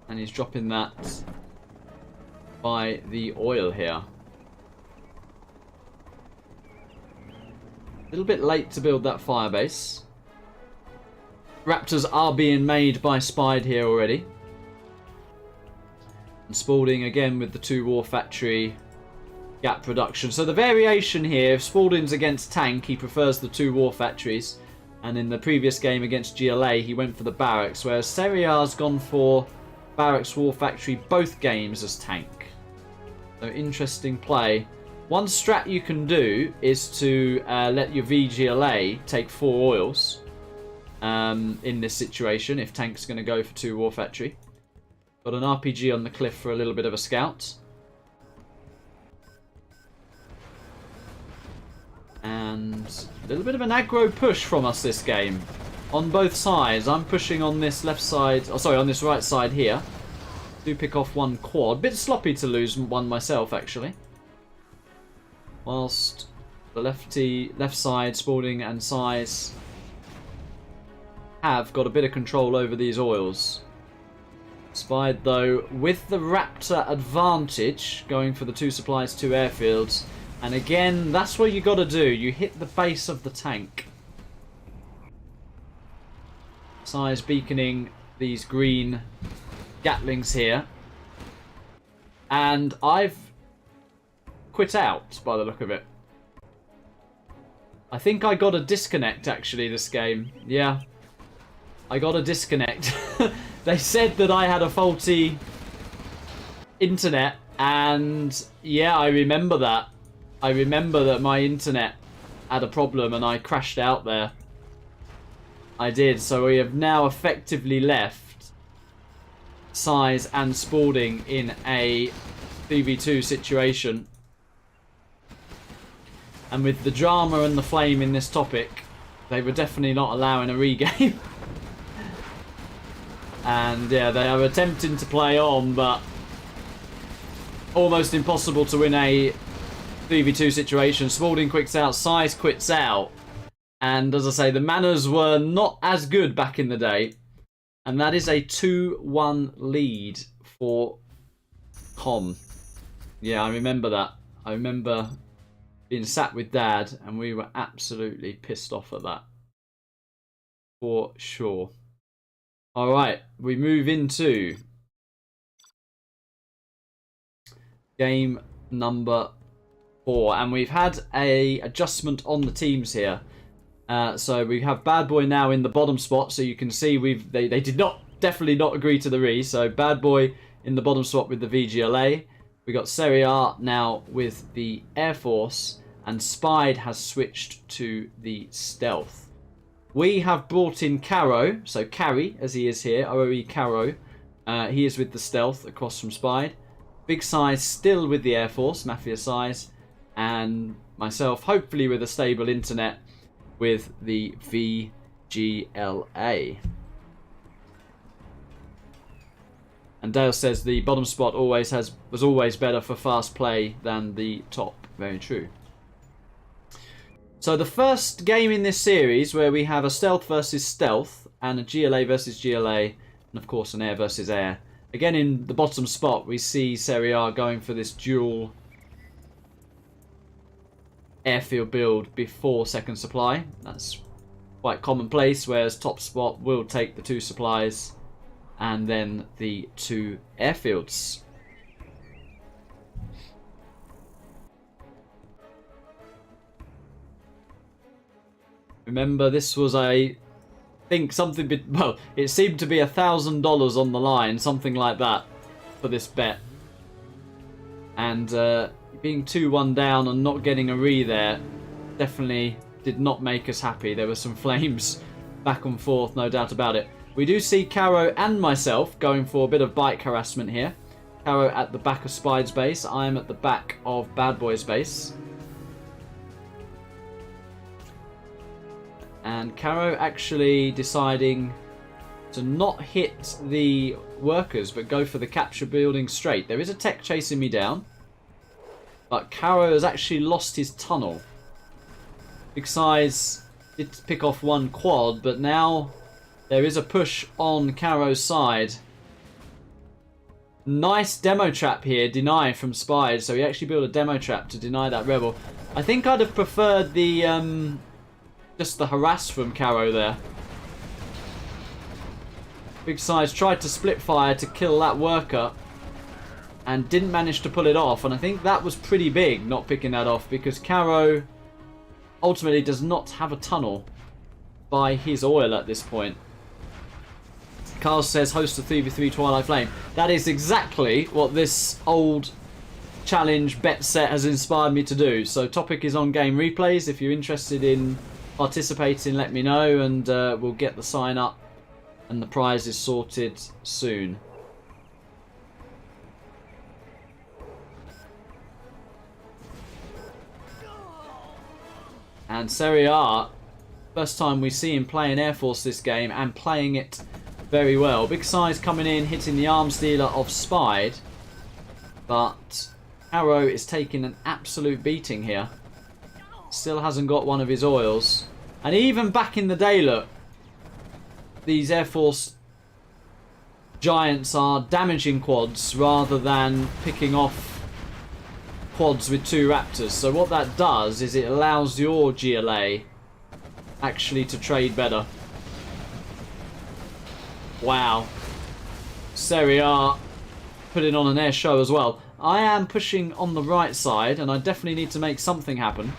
And he's dropping that by the oil here. A little bit late to build that firebase. Raptors are being made by Spide here already. And Spalding again with the 2 War Factory gap production. So the variation here, if Spalding's against tank, he prefers the 2 War Factories. And in the previous game against GLA, he went for the barracks. Whereas Serie's gone for barracks, War Factory, both games as tank. So interesting play. One strat you can do is to let your VGLA take 4 oils in this situation if tank's going to go for 2 War Factory. Got an RPG on the cliff for a little bit of a scout. And a little bit of an aggro push from us this game. On both sides. I'm pushing on this left side, oh sorry, on this right side here. Do pick off 1 quad. Bit sloppy to lose 1 myself actually. Whilst the left side, Spalding and SiZe have got a bit of control over these oils. Spide though with the Raptor advantage, going for the 2 supplies, 2 airfields. And again, that's what you got to do. You hit the base of the tank. SiZe beaconing these green Gatlings here. And I've quit out by the look of it. I think I got a disconnect actually this game. Yeah. I got a disconnect. They said that I had a faulty internet, and yeah, I remember that. I remember that my internet had a problem and I crashed out there. I did, so we have now effectively left SiZe and Spalding in a 3v2 situation. And with the drama and the flame in this topic, they were definitely not allowing a regame. And yeah, they are attempting to play on, but almost impossible to win a 3v2 situation. Spalding quits out, SiZe quits out. And as I say, the manners were not as good back in the day. And that is a 2-1 lead for Com. Yeah, I remember that. I remember being sat with Dad and we were absolutely pissed off at that. For sure. Alright, we move into game number 4. And we've had a adjustment on the teams here. So we have Bad Boy now in the bottom spot. So you can see they did definitely not agree to the re. So Bad Boy in the bottom spot with the VGLA. We got Serie now with the Air Force. And Spide has switched to the Stealth. We have brought in Karro, so Carry as he is here, OoE Karro. He is with the Stealth across from Spide. Big SiZe still with the Air Force, Mafia SiZe. And myself, hopefully with a stable internet, with the VGLA. And Dale says the bottom spot was always better for fast play than the top. Very true. So the first game in this series where we have a stealth versus stealth and a GLA versus GLA and of course an air versus air. Again in the bottom spot we see Serie going for this dual airfield build before second supply. That's quite commonplace, whereas top spot will take the 2 supplies and then the 2 airfields. Remember, this was I think something. Well, it seemed to be $1,000 on the line, something like that, for this bet. And being 2-1 down and not getting a re there definitely did not make us happy. There were some flames back and forth, no doubt about it. We do see Karro and myself going for a bit of bike harassment here. Karro at the back of Spide's base. I am at the back of Bad Boy's base. And Karro actually deciding to not hit the workers but go for the capture building straight. There is a tech chasing me down, but Karro has actually lost his tunnel. Big Size did pick off one quad, but now there is a push on Karro's side. Nice demo trap here, deny from Spide. So he actually built a demo trap to deny that rebel. I think I'd have preferred the just the harass from Karro there. Big Size tried to split fire to kill that worker and didn't manage to pull it off. And I think that was pretty big, not picking that off, because Karro ultimately does not have a tunnel by his oil at this point. Carl says host a 3v3 Twilight Flame. That is exactly what this old challenge bet set has inspired me to do. So topic is on game replays. If you're interested in participating, let me know, and we'll get the sign up and the prize is sorted soon. And Serie, first time we see him playing Air Force this game and playing it very well. Big Size coming in, hitting the arms dealer of Spide. But Karro is taking an absolute beating here. Still hasn't got one of his oils. And even back in the day, look, these Air Force giants are damaging quads rather than picking off quads with 2 Raptors. So what that does is it allows your GLA actually to trade better. Wow. Serie putting on an air show as well. I am pushing on the right side, and I definitely need to make something happen.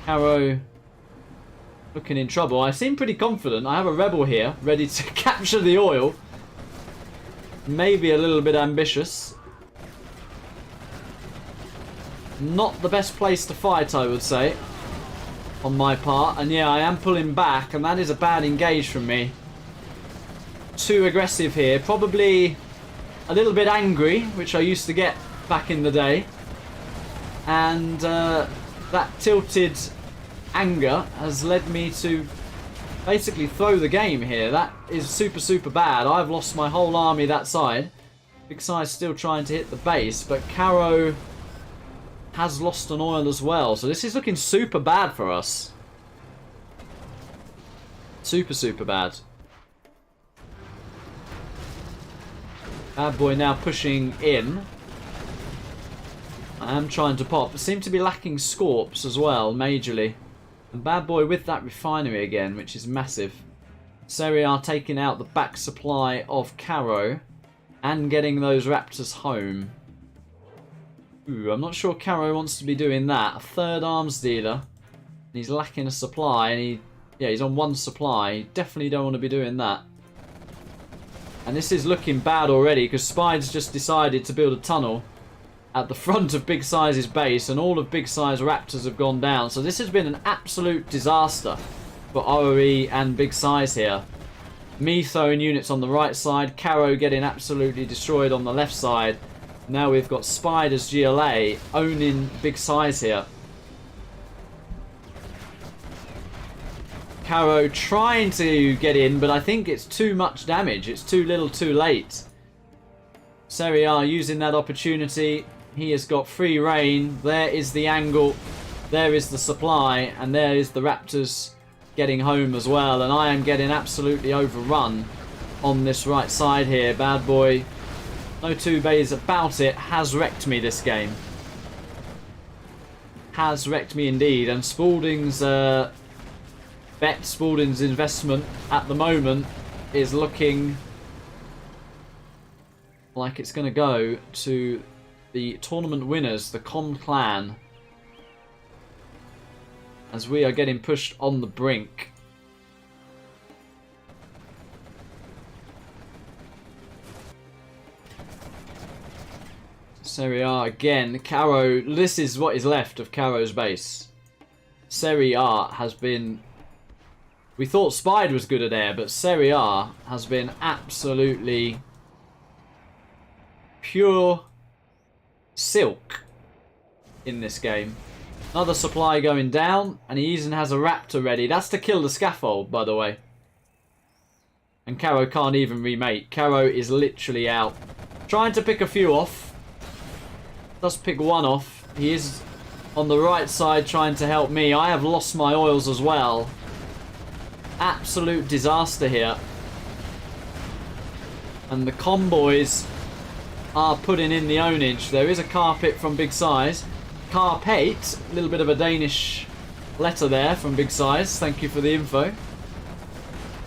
Karro looking in trouble. I seem pretty confident. I have a rebel here, ready to capture the oil. Maybe a little bit ambitious. Not the best place to fight, I would say, on my part. And yeah, I am pulling back, and that is a bad engage from me. Too aggressive here. Probably a little bit angry, which I used to get back in the day. And that tilted anger has led me to basically throw the game here. That is super, super bad. I've lost my whole army that side. Big Size still trying to hit the base, but Karro has lost an oil as well. So this is looking super bad for us. Super, super bad. Bad Boy now pushing in. I am trying to pop. Seem to be lacking Scorps as well, majorly. And Bad Boy with that refinery again, which is massive. Serie are taking out the back supply of Karro and getting those Raptors home. Ooh, I'm not sure Karro wants to be doing that. A third arms dealer. And he's lacking a supply, and he's on 1 supply. You definitely don't want to be doing that. And this is looking bad already, because Spide's just decided to build a tunnel at the front of Big Size's base, and all of Big Size Raptors have gone down. So this has been an absolute disaster for OoE and Big Size here. Me throwing units on the right side, Karro getting absolutely destroyed on the left side. Now we've got Spide as GLA owning Big Size here. Karro trying to get in, but I think it's too much damage. It's too little too late. Serie are using that opportunity. He has got free reign. There is the angle. There is the supply. And there is the Raptors getting home as well. And I am getting absolutely overrun on this right side here. Bad Boy, no two ways about it, has wrecked me this game. Has wrecked me indeed. And Spalding's Spalding's investment at the moment is looking like it's going to go to the tournament winners, the Con Clan, as we are getting pushed on the brink. Serie again. Karro, this is what is left of Karro's base. Serie has been... We thought Spide was good at air, but Serie has been absolutely pure silk in this game. Another supply going down, and he even has a raptor ready. That's to kill the scaffold, by the way. And Karro can't even remate. Karro is literally out. Trying to pick a few off. Does pick one off. He is on the right side trying to help me. I have lost my oils as well. Absolute disaster here. And the convoys are putting in the ownage. There is a carpet from Big Size. Carpet, a little bit of a Danish letter there from Big Size. Thank you for the info.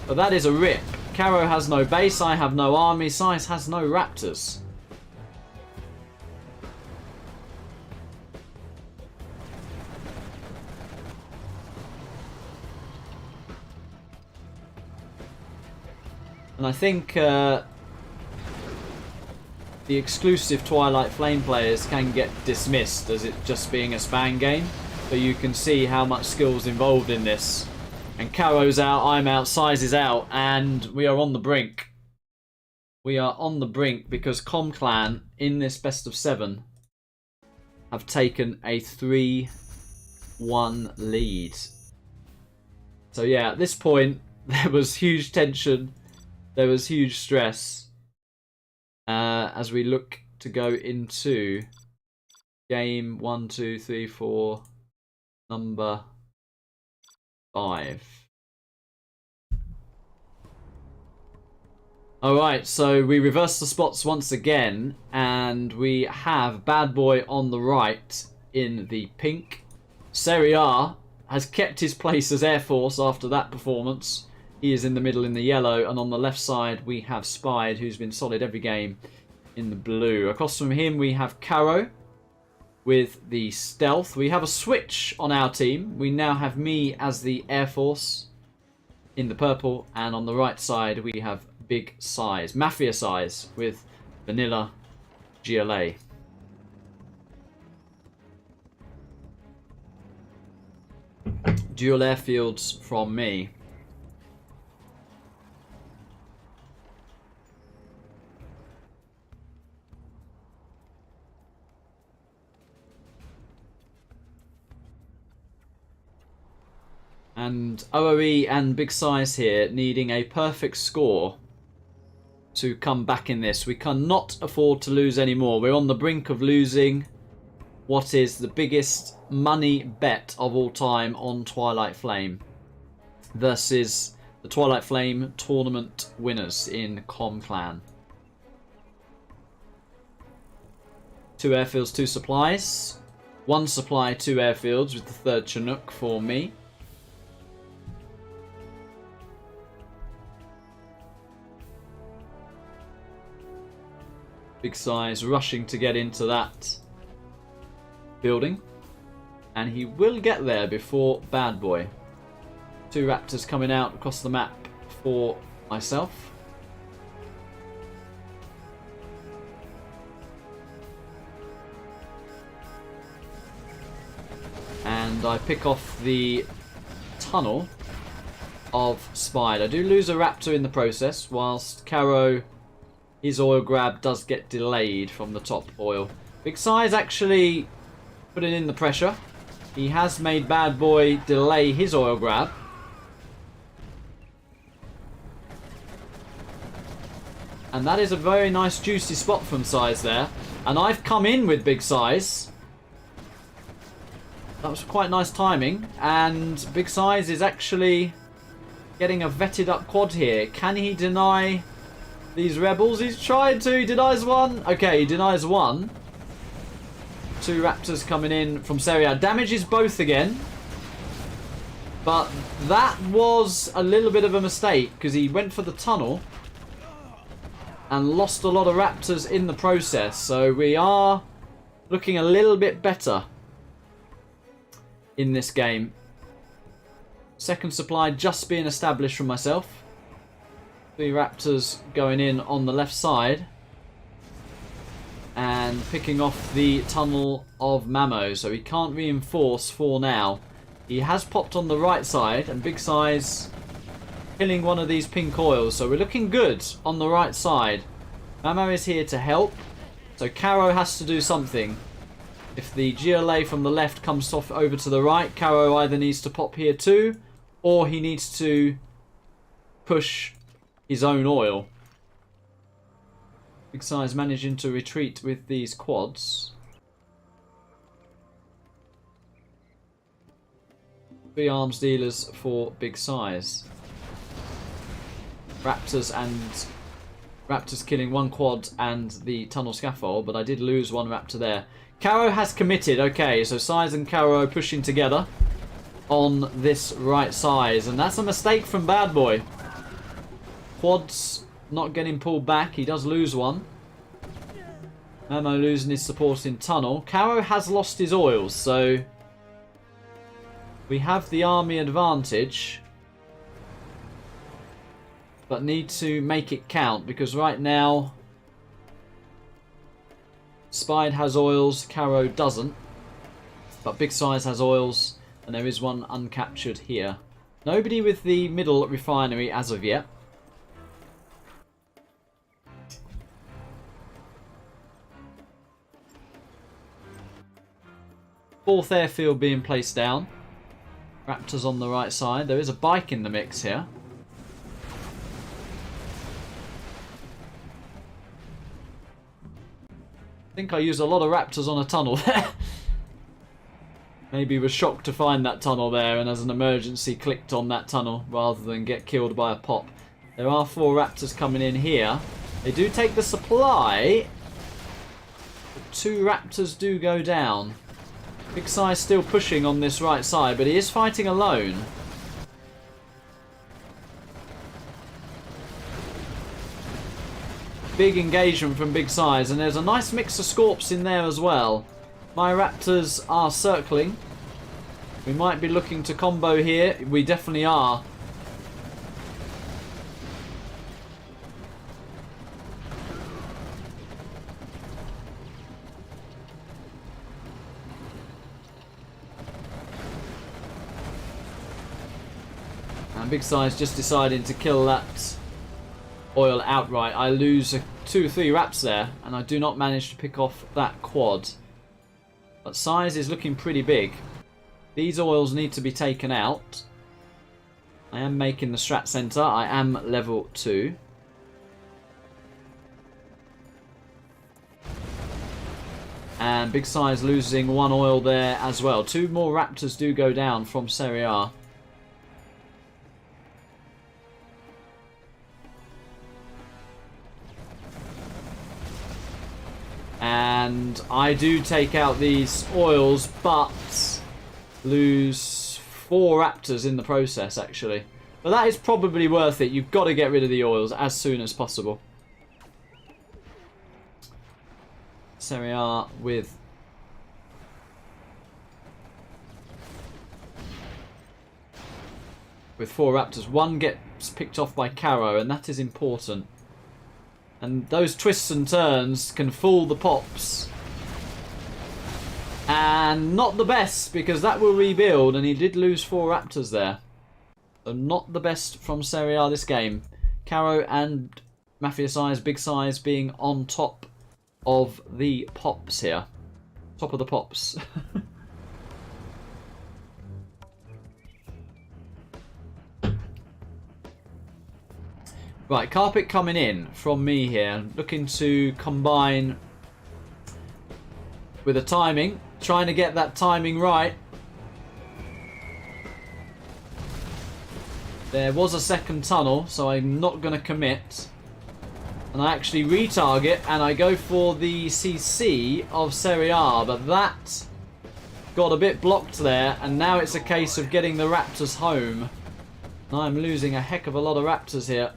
But that is a rip. Karro has no base, I have no army, Size has no raptors. And I think the exclusive Twilight Flame players can get dismissed as it just being a span game. But you can see how much skill's involved in this. And Karro's out, I'm out, Size is out, and we are on the brink. We are on the brink because ComClan, in this best of 7, have taken a 3-1 lead. So yeah, at this point, there was huge tension. There was huge stress. As we look to go into game 1, 2, 3, 4, number 5. Alright, so we reverse the spots once again, and we have Bad Boy on the right in the pink. Serie has kept his place as Air Force after that performance. He is in the middle in the yellow, and on the left side we have Spide, who's been solid every game, in the blue. Across from him we have Karro with the stealth. We have a switch on our team. We now have me as the Air Force in the purple, and on the right side we have Big Size, Mafia Size, with Vanilla GLA. Dual airfields from me. And OoE and Big Size here needing a perfect score to come back in this. We cannot afford to lose anymore. We're on the brink of losing what is the biggest money bet of all time on Twilight Flame versus the Twilight Flame tournament winners in ComClan. 2 airfields, 2 supplies. 1 supply, 2 airfields with the 3rd Chinook for me. Big Size rushing to get into that building, and he will get there before Bad Boy. 2 raptors coming out across the map for myself. And I pick off the tunnel of Spide. I do lose a raptor in the process, whilst Karro, his oil grab does get delayed from the top oil. Big Size actually putting in the pressure. He has made Bad Boy delay his oil grab. And that is a very nice juicy spot from Size there. And I've come in with Big Size. That was quite nice timing. And Big Size is actually getting a vetted up quad here. Can he deny these rebels? He's trying to. He denies one. Okay, he denies one. 2 raptors coming in from Serie. Damages both again. But that was a little bit of a mistake because he went for the tunnel and lost a lot of raptors in the process. So we are looking a little bit better in this game. 2nd supply just being established from myself. 3 raptors going in on the left side. And and picking off the tunnel of Mamo, so he can't reinforce for now. He has popped on the right side, and Big SiZe killing one of these pink oils, so we're looking good on the right side. Mamo is here to help, so Karro has to do something. If the GLA from the left comes off over to the right, Karro either needs to pop here too, or he needs to push his own oil. Big SiZe managing to retreat with these quads. 3 arms dealers for Big SiZe. Raptors killing 1 quad and the tunnel scaffold, but I did lose 1 Raptor there. Karro has committed. Okay, so SiZe and Karro pushing together on this right side, and that's a mistake from Bad Boy. Quads not getting pulled back. He does lose 1. Mamo losing his supporting tunnel. Karro has lost his oils, so we have the army advantage, but need to make it count, because right now Spide has oils, Karro doesn't, but Big SiZe has oils, and there is 1 uncaptured here. Nobody with the middle refinery as of yet. Fourth airfield being placed down. Raptors on the right side. There is a bike in the mix here. I think I used a lot of Raptors on a tunnel there. Maybe was shocked to find that tunnel there, and as an emergency clicked on that tunnel rather than get killed by a pop. There are 4 Raptors coming in here. They do take the supply. 2 Raptors do go down. Big SiZe still pushing on this right side, but he is fighting alone. Big engagement from Big SiZe, and there's a nice mix of Scorps in there as well. My Raptors are circling. We might be looking to combo here. We definitely are. And Big SiZe just deciding to kill that oil outright. I lose 2 or 3 Raps there, and I do not manage to pick off that quad. But SiZe is looking pretty big. These oils need to be taken out. I am making the strat center. I am level 2. And Big SiZe losing 1 oil there as well. 2 more Raptors do go down from Serie. And I do take out these oils, but lose 4 Raptors in the process, actually. But that is probably worth it. You've got to get rid of the oils as soon as possible. Serie with with 4 Raptors. 1 gets picked off by Karro, and that is important. And those twists and turns can fool the pops. And not the best, because that will rebuild, and he did lose 4 Raptors there. So not the best from Serie this game. Karro and Mafia SiZe, Big SiZe being on top of the pops here. Top of the pops. Right, carpet coming in from me here. Looking to combine with a timing. Trying to get that timing right. There was a second tunnel, so I'm not going to commit. And I actually retarget, and I go for the CC of Serie, but that got a bit blocked there, and now it's a case of getting the Raptors home. And I'm losing a heck of a lot of Raptors here.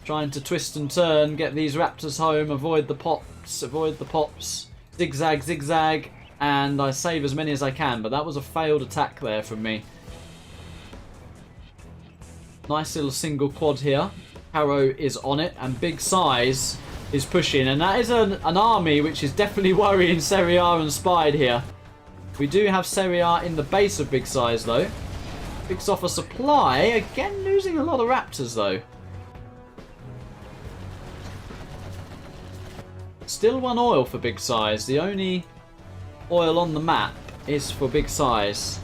Trying to twist and turn, get these Raptors home, avoid the pops, zigzag, zigzag, and I save as many as I can, but that was a failed attack there from me. Nice little single quad here. Karro is on it, and Big SiZe is pushing. And that is an army which is definitely worrying Serie and Spide here. We do have Serie in the base of Big Size though. Picks off a supply. Again, losing a lot of Raptors though. Still 1 oil for Big Size. The only oil on the map is for Big Size.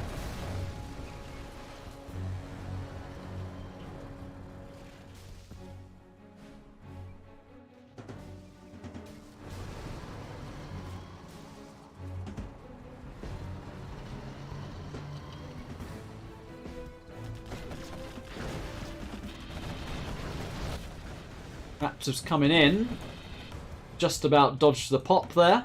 Raptors coming in. Just about dodged the pop there.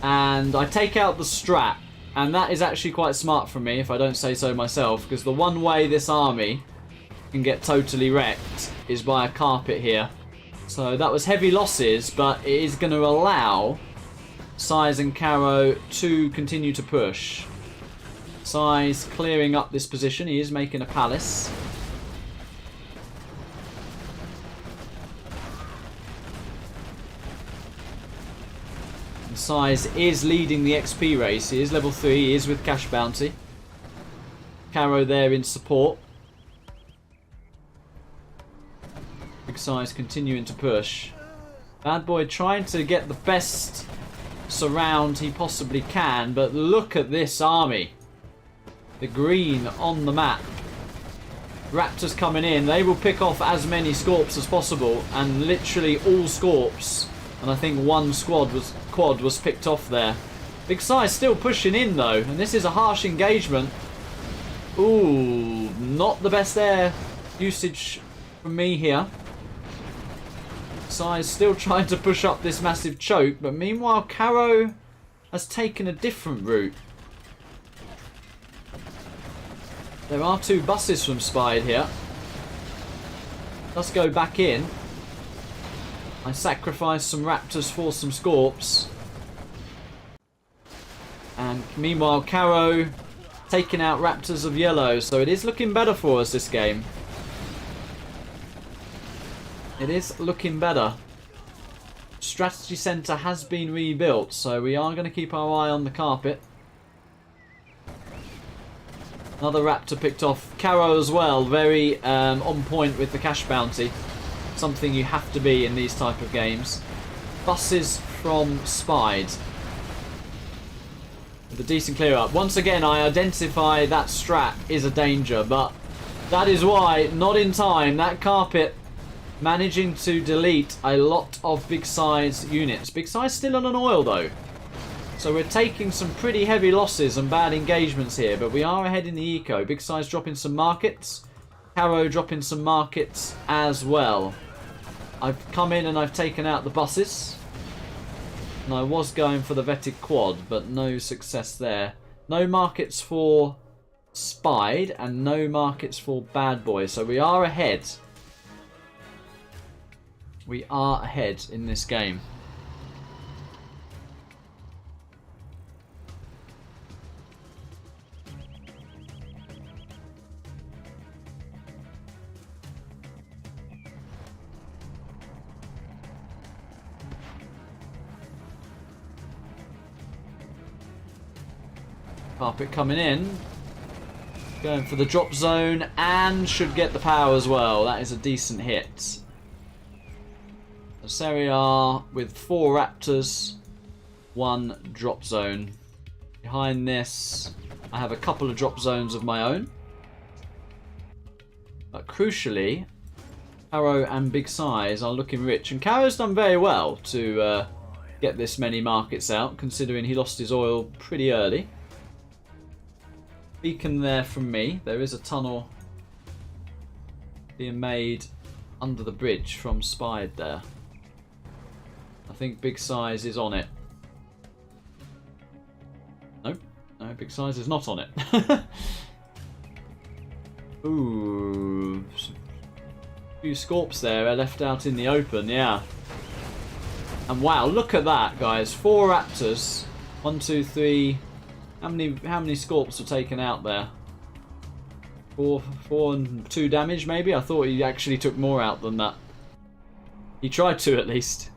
And I take out the strat. And that is actually quite smart from me, if I don't say so myself. Because the one way this army can get totally wrecked is by a carpet here. So that was heavy losses, but it is going to allow SiZe and Karro to continue to push. SiZe clearing up this position. He is making a palace. SiZe is leading the XP race. He is level 3. He is with cash bounty. Karro there in support. Big SiZe continuing to push. Bad Boy trying to get the best surround he possibly can, but look at this army. The green on the map. Raptors coming in. They will pick off as many Scorps as possible, and literally all Scorps. And I think 1 quad was picked off there. Big SiZe still pushing in though, and this is a harsh engagement. Ooh, not the best air usage from me here. SiZe still trying to push up this massive choke, but meanwhile Karro has taken a different route. There are 2 buses from Spide here. Let's go back in. I sacrificed some Raptors for some Scorps. And meanwhile, Karro taking out Raptors of yellow. So it is looking better for us this game. It is looking better. Strategy Center has been rebuilt. So we are going to keep our eye on the carpet. Another Raptor picked off. Karro as well. Very on point with the cash bounty. Something you have to be in these type of games. Buses from Spide. With a decent clear up. Once again, I identify that strat is a danger, but that is why, not in time, that carpet managing to delete a lot of Big Size units. Big Size still on an oil though. So we're taking some pretty heavy losses and bad engagements here, but we are ahead in the eco. Big Size dropping some markets. Karro dropping some markets as well. I've come in and I've taken out the buses. And I was going for the vetted quad, but no success there. No markets for Spide and no markets for Bad Boy. So we are ahead. We are ahead in this game. Carpet coming in. Going for the drop zone and should get the power as well. That is a decent hit. The Serie with 4 Raptors, 1 drop zone. Behind this, I have a couple of drop zones of my own. But crucially, Karro and Big Size are looking rich. And Karro's done very well to get this many markets out, considering he lost his oil pretty early. Beacon there from me. There is a tunnel being made under the bridge from Spide there. I think Big Size is on it. Nope. No, Big Size is not on it. Ooh. A few Scorps there are left out in the open, yeah. And wow, look at that, guys. 4 Raptors. 1, 2, 3... How many Scorps were taken out there? 4 and 2 damage maybe? I thought he actually took more out than that. He tried to, at least.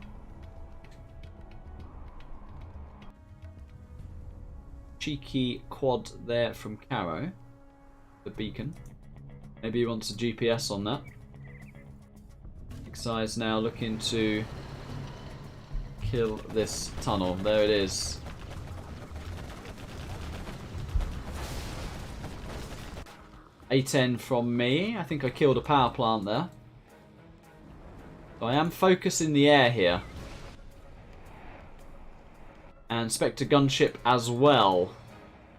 Cheeky quad there from Karro. The beacon. Maybe he wants a GPS on that. SiZe now looking to kill this tunnel. There it is. A10 from me. I think I killed a power plant there. So I am focusing the air here. And Spectre gunship as well.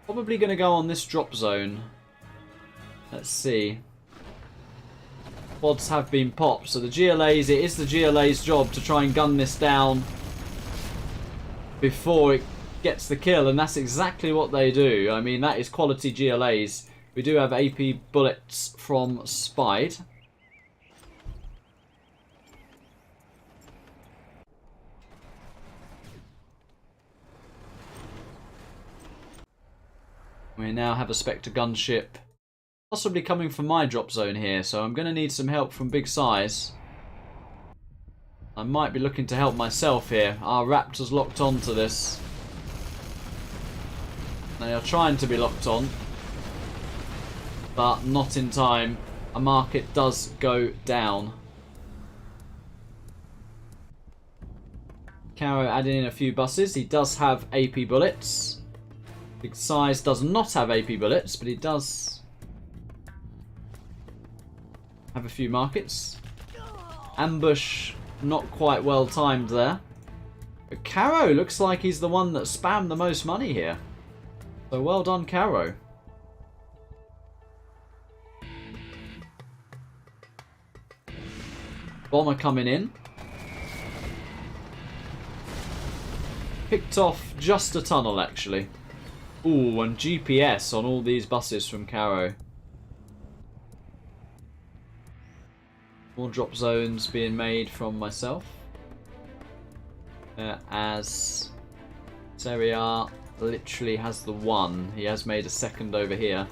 Probably going to go on this drop zone. Let's see. Quads have been popped. So the GLAs, it is the GLA's job to try and gun this down before it gets the kill. And that's exactly what they do. I mean, that is quality GLAs. We do have AP bullets from Spide. We now have a Spectre gunship possibly coming from my drop zone here, so I'm going to need some help from big SiZe. I might be looking to help myself here. Our Raptors locked on to this. They are trying to be locked on, but not in time. A market does go down. Karro adding in a few buses. He does have AP bullets. Big SiZe does not have AP bullets, but he does have a few markets. Ambush not quite well timed there. But Karro looks like he's the one that spammed the most money here. So well done, Karro. Bomber coming in. Picked off just a tunnel, actually. Ooh, and GPS on all these buses from Karro. More drop zones being made from myself. As Serie literally has the one. He has made a second over here.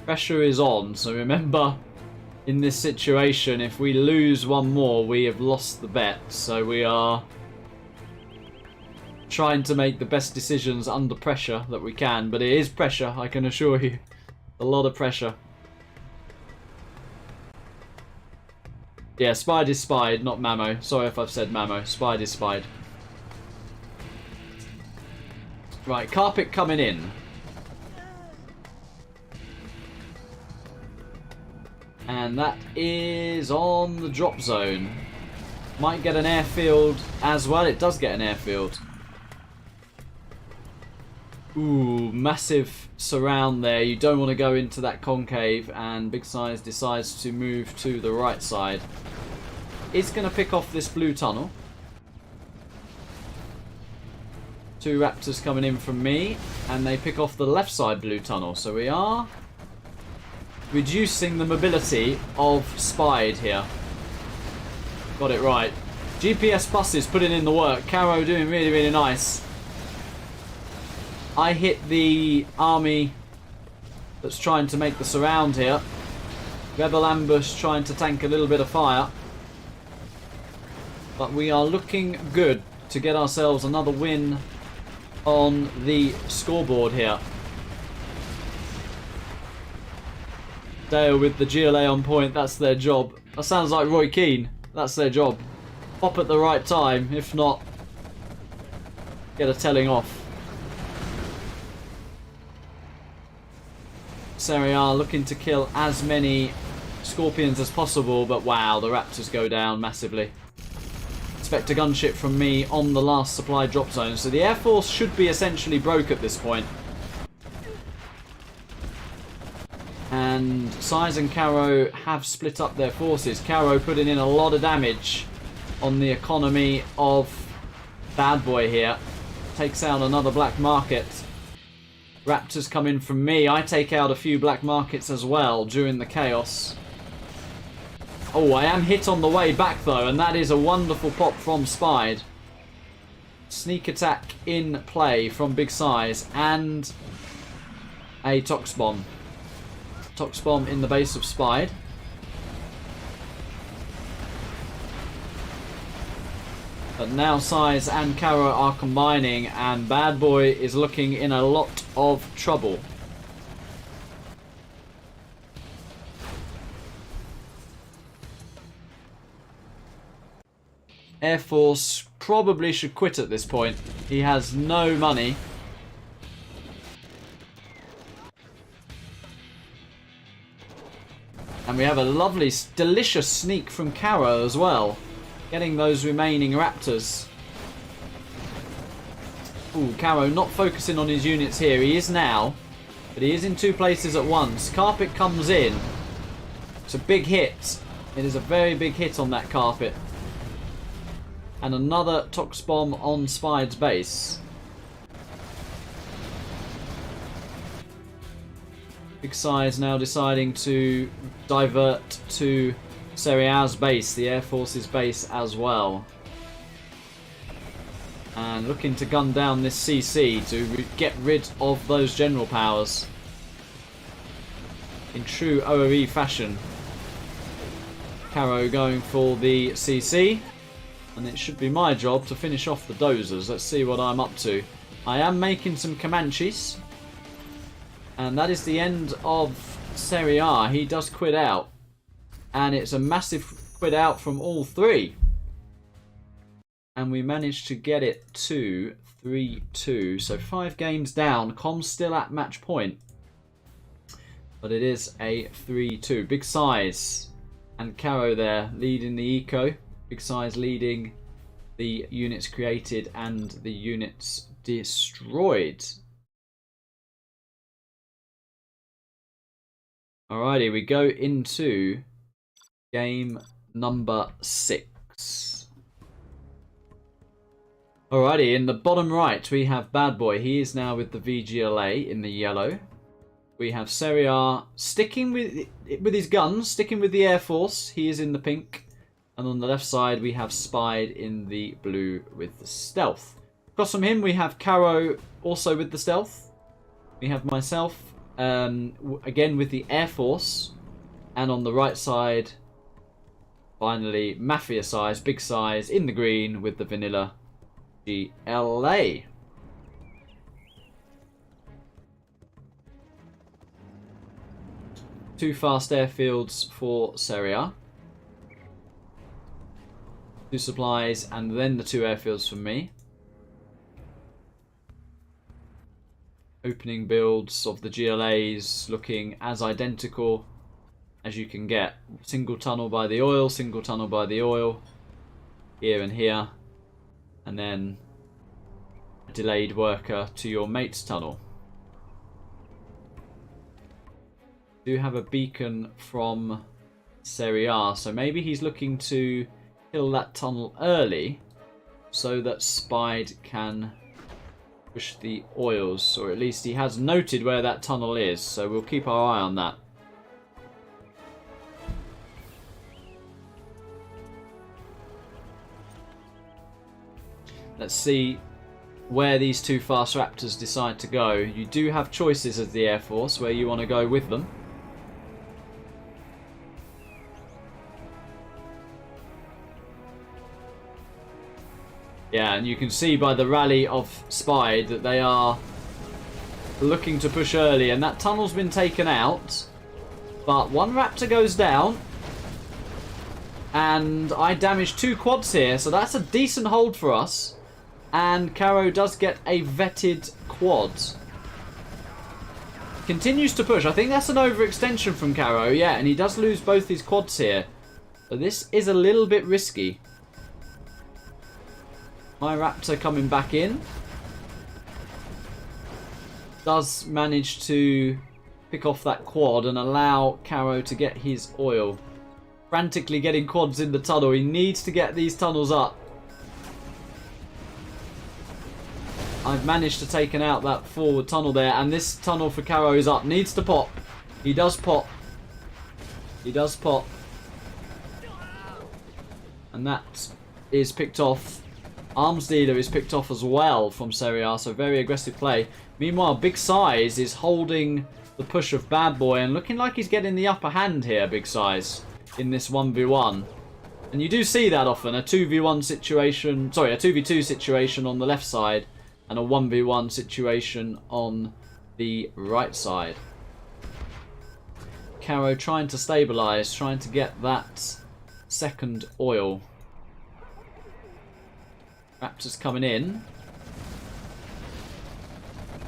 Pressure is on, so remember, in this situation, if we lose one more, we have lost the bet. So we are trying to make the best decisions under pressure that we can, but it is pressure, I can assure you. A lot of pressure. Yeah, Spide is Spide, not Mamo. Sorry if I've said Mamo. Spide is Spide. Right, carpet coming in. And that is on the drop zone. Might get an airfield as well. It does get an airfield. Ooh, massive surround there. You don't want to go into that concave, and big SiZe decides to move to the right side. It's going to pick off this blue tunnel. Two Raptors coming in from me, and they pick off the left side blue tunnel. So we are reducing the mobility of Spide here. Got it right. GPS buses putting in the work. Karro doing really, really nice. I hit the army that's trying to make the surround here. Rebel ambush trying to tank a little bit of fire. But we are looking good to get ourselves another win on the scoreboard here. Dale with the GLA on point, that's their job. That sounds like Roy Keane. That's their job. Pop at the right time, if not, get a telling off. Serie looking to kill as many Scorpions as possible, but wow, the Raptors go down massively. Spectre gunship from me on the last supply drop zone, so the Air Force should be essentially broke at this point. And SiZe and Karro have split up their forces. Karro putting in a lot of damage on the economy of Bad Boy here. Takes out another black market. Raptors come in from me. I take out a few black markets as well during the chaos. Oh, I am hit on the way back though, and that is a wonderful pop from Spide. Sneak attack in play from Big Size and a Tox Bomb. Tox Bomb in the base of Spide. But now SiZe and Karro are combining and Bad Boy is looking in a lot of trouble. Air Force probably should quit at this point. He has no money. And we have a lovely, delicious sneak from Karro as well. Getting those remaining Raptors. Ooh, Karro not focusing on his units here. He is now. But he is in two places at once. Carpet comes in. It's a big hit. It is a very big hit on that carpet. And another Tox Bomb on Spide's base. Big Size now deciding to divert to Serie's base, the Air Force's base as well. And looking to gun down this CC to get rid of those general powers. In true OoE fashion. Karro going for the CC. And it should be my job to finish off the dozers. Let's see what I'm up to. I am making some Comanches. And that is the end of Serie. He does quit out. And it's a massive quit out from all three. And we managed to get it to 3-2. So 5 games down. Com's still at match point. But it is a 3-2. Big Size and Karro there leading the eco. Big Size leading the units created and the units destroyed. Alrighty, we go into game number 6. Alrighty, in the bottom right we have Bad Boy. He is now with the VGLA in the yellow. We have Serie sticking with his guns, sticking with the Air Force. He is in the pink. And on the left side, we have Spide in the blue with the stealth. Across from him, we have Karro also with the stealth. We have myself, again with the Air Force. And on the right side, finally, Mafia Size, Big Size in the green with the vanilla GLA. Two fast airfields for Serie. 2 supplies, and then the 2 airfields from me. Opening builds of the GLAs looking as identical as you can get. Single tunnel by the oil, single tunnel by the oil. Here and here. And then a delayed worker to your mate's tunnel. Do have a beacon from Serie, so maybe he's looking to kill that tunnel early so that Spide can push the oils, or at least he has noted where that tunnel is, so we'll keep our eye on that. Let's see where these 2 fast Raptors decide to go. You do have choices as the Air Force where you want to go with them. Yeah, and you can see by the rally of Spide that they are looking to push early. And that tunnel's been taken out. But 1 Raptor goes down. And I damaged 2 quads here. So that's a decent hold for us. And Karro does get a vetted quad. Continues to push. I think that's an overextension from Karro. Yeah, and he does lose both his quads here. So this is a little bit risky. My Raptor coming back in. Does manage to pick off that quad and allow Karro to get his oil. Frantically getting quads in the tunnel. He needs to get these tunnels up. I've managed to take out that forward tunnel there. And this tunnel for Karro is up. Needs to pop. He does pop. He does pop. And that is picked off Arms dealer is picked off as well from Serie, so very aggressive play. Meanwhile, Big Size is holding the push of Bad Boy and looking like he's getting the upper hand here, Big Size, in this 1v1. And you do see that often, a 2v1 situation, sorry, a 2v2 situation on the left side and a 1v1 situation on the right side. Karro trying to stabilise, trying to get that second oil. Raptors coming in.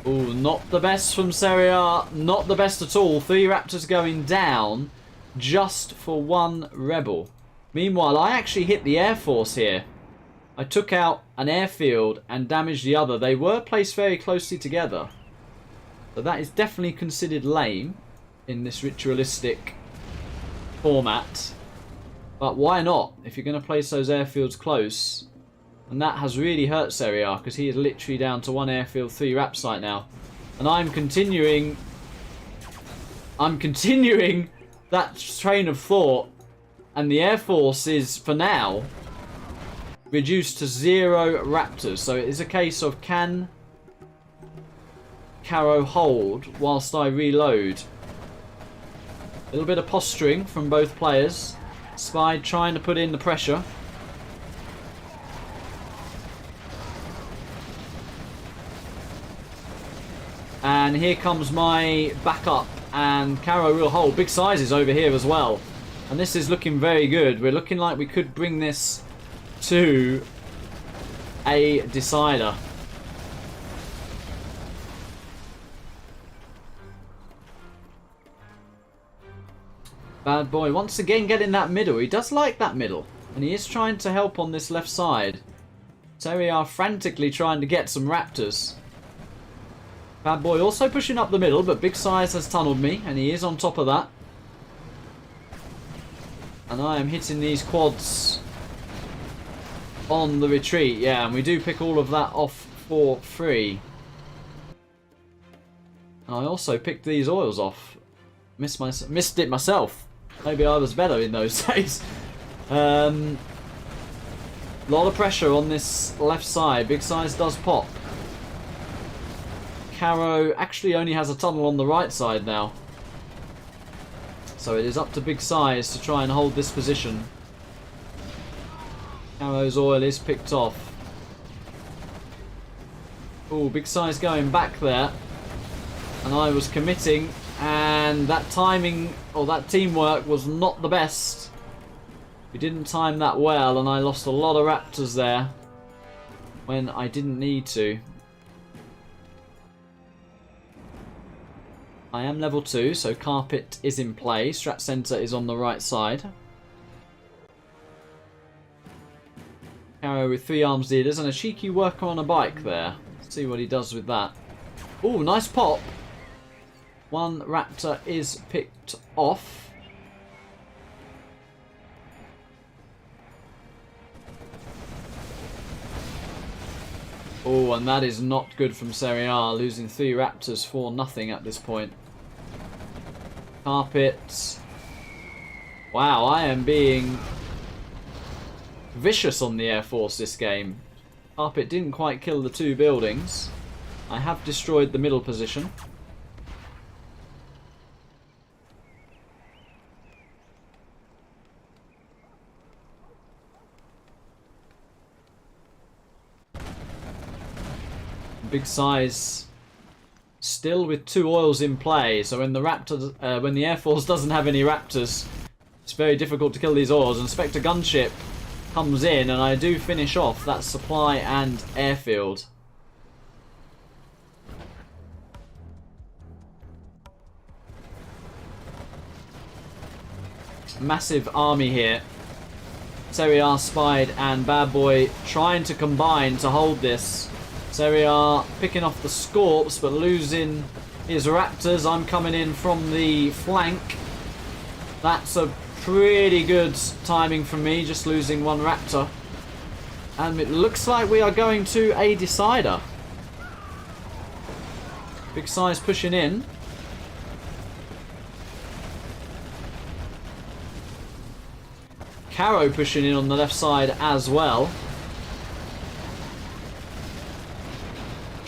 Ooh, not the best from Serie. Not the best at all. 3 Raptors going down just for 1 Rebel. Meanwhile, I actually hit the Air Force here. I took out an airfield and damaged the other. They were placed very closely together. So that is definitely considered lame in this ritualistic format. But why not? If you're going to place those airfields close. And that has really hurt Serie because he is literally down to 1 airfield, 3 rap site now. And I'm continuing that train of thought. And the Air Force is, for now, reduced to 0 Raptors. So it is a case of, can Karro hold whilst I reload? A little bit of posturing from both players. Spide trying to put in the pressure. And here comes my backup, and Karro will hold. Big Size is over here as well. And this is looking very good. We're looking like we could bring this to a decider. Bad Boy once again getting that middle. He does like that middle. And he is trying to help on this left side. Serie are frantically trying to get some Raptors. Bad Boy also pushing up the middle, but Big Size has tunneled me, and he is on top of that. And I am hitting these quads on the retreat. Yeah, and we do pick all of that off for free. And I also picked these oils off. Missed it myself. Maybe I was better in those days. Lot of pressure on this left side. Big Size does pop. Karro actually only has a tunnel on the right side now. So it is up to Big Size to try and hold this position. Karro's oil is picked off. Oh, Big Size going back there. And I was committing. And that timing, or that teamwork, was not the best. We didn't time that well, and I lost a lot of Raptors there when I didn't need to. I am level 2, so carpet is in play. Strat center is on the right side. Karro with 3 arms dealers and a cheeky worker on a bike there. Let's see what he does with that. Oh, nice pop. 1 Raptor is picked off. Oh, and that is not good from Serie, losing 3 Raptors for nothing at this point. Carpet. Wow, I am being vicious on the Air Force this game. Carpet didn't quite kill the 2 buildings. I have destroyed the middle position. Big Size still with 2 oils in play, so when the when the Air Force doesn't have any Raptors, it's very difficult to kill these oils. And Spectre Gunship comes in, and I do finish off that supply and airfield. Massive army here. Serie, Spide and Bad Boy trying to combine to hold this. Serie picking off the Scorps but losing his Raptors. I'm coming in from the flank. That's a pretty good timing from me, just losing 1 Raptor. And it looks like we are going to a decider. Big Size pushing in. Karro pushing in on the left side as well.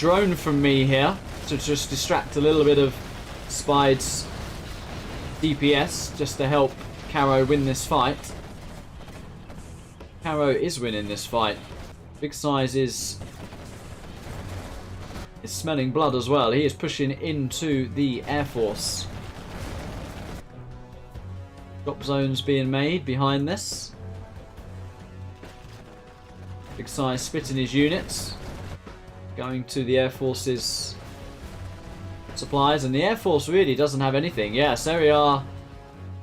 drone from me here to just distract a little bit of Spide's DPS, just to help Karro win this fight. Karro is winning this fight. Big Size is smelling blood as well. He is pushing into the Air Force. Drop zones being made behind this. Big Size splitting his units, going to the Air Force's supplies, and the Air Force really doesn't have anything. Yeah, Serie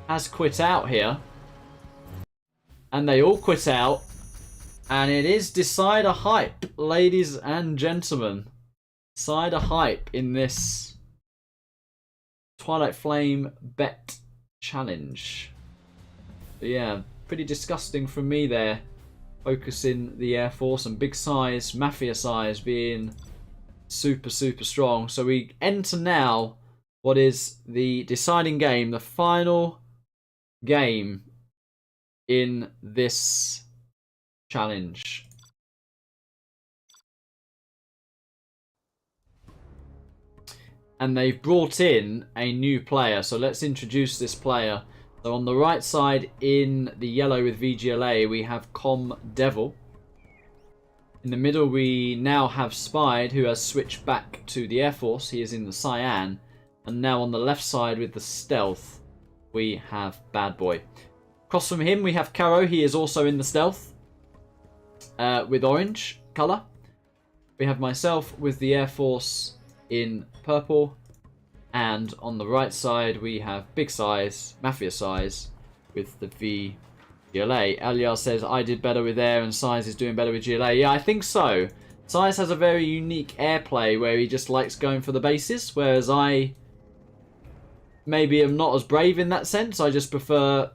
has quit out here, and they all quit out, and it is Decider Hype, ladies and gentlemen. Decider Hype in this Twilight Flame bet challenge. But yeah, pretty disgusting from me there, focusing the Air Force, and Big Size, Mafia Size being super strong. So we enter now what is the deciding game, the final game in this challenge. And they've brought in a new player, so let's introduce this player. So on the right side in the yellow with VGLA we have Com Devil. In the middle we now have Spide, who has switched back to the Air Force. He is in the Cyan. And now on the left side with the Stealth we have Bad Boy. Across from him we have Karro. He is also in the Stealth with orange colour. We have myself with the Air Force in purple. And on the right side we have Big Size, Mafia Size with the VGLA. Aliar says I did better with air and Size is doing better with GLA. Yeah, I think so. Size has a very unique airplay where he just likes going for the bases, whereas I maybe am not as brave in that sense. I just prefer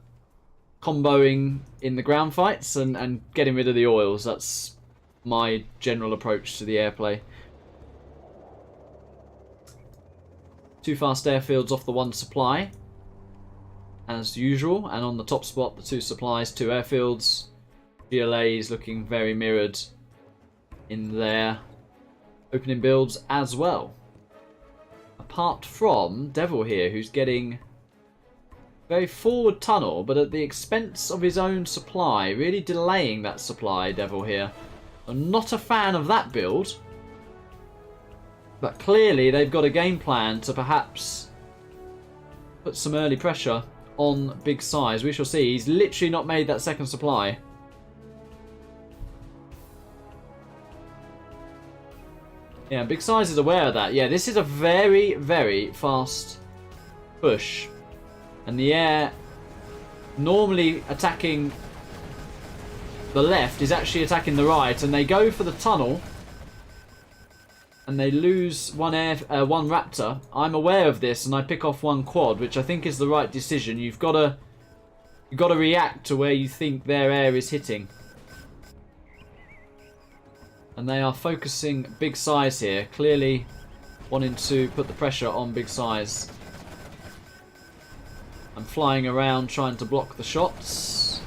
comboing in the ground fights and getting rid of the oils. That's my general approach to the airplay. Two fast airfields off the one supply, as usual, and on the top spot the two supplies, two airfields. GLA is looking very mirrored in their opening builds as well. Apart from Devil here, who's getting very forward tunnel, but at the expense of his own supply, really delaying that supply, Devil here. I'm not a fan of that build. But clearly they've got a game plan to perhaps put some early pressure on Big Size. We shall see. He's literally not made that second supply. Yeah, Big Size is aware of that. Yeah, this is a very fast push. And the air normally attacking the left is actually attacking the right. And they go for the tunnel. And they lose one Raptor. I'm aware of this, and I pick off one quad, which I think is the right decision. You've got to react to where you think their air is hitting. And they are focusing Big Size here, clearly wanting to put the pressure on Big Size. I'm flying around trying to block the shots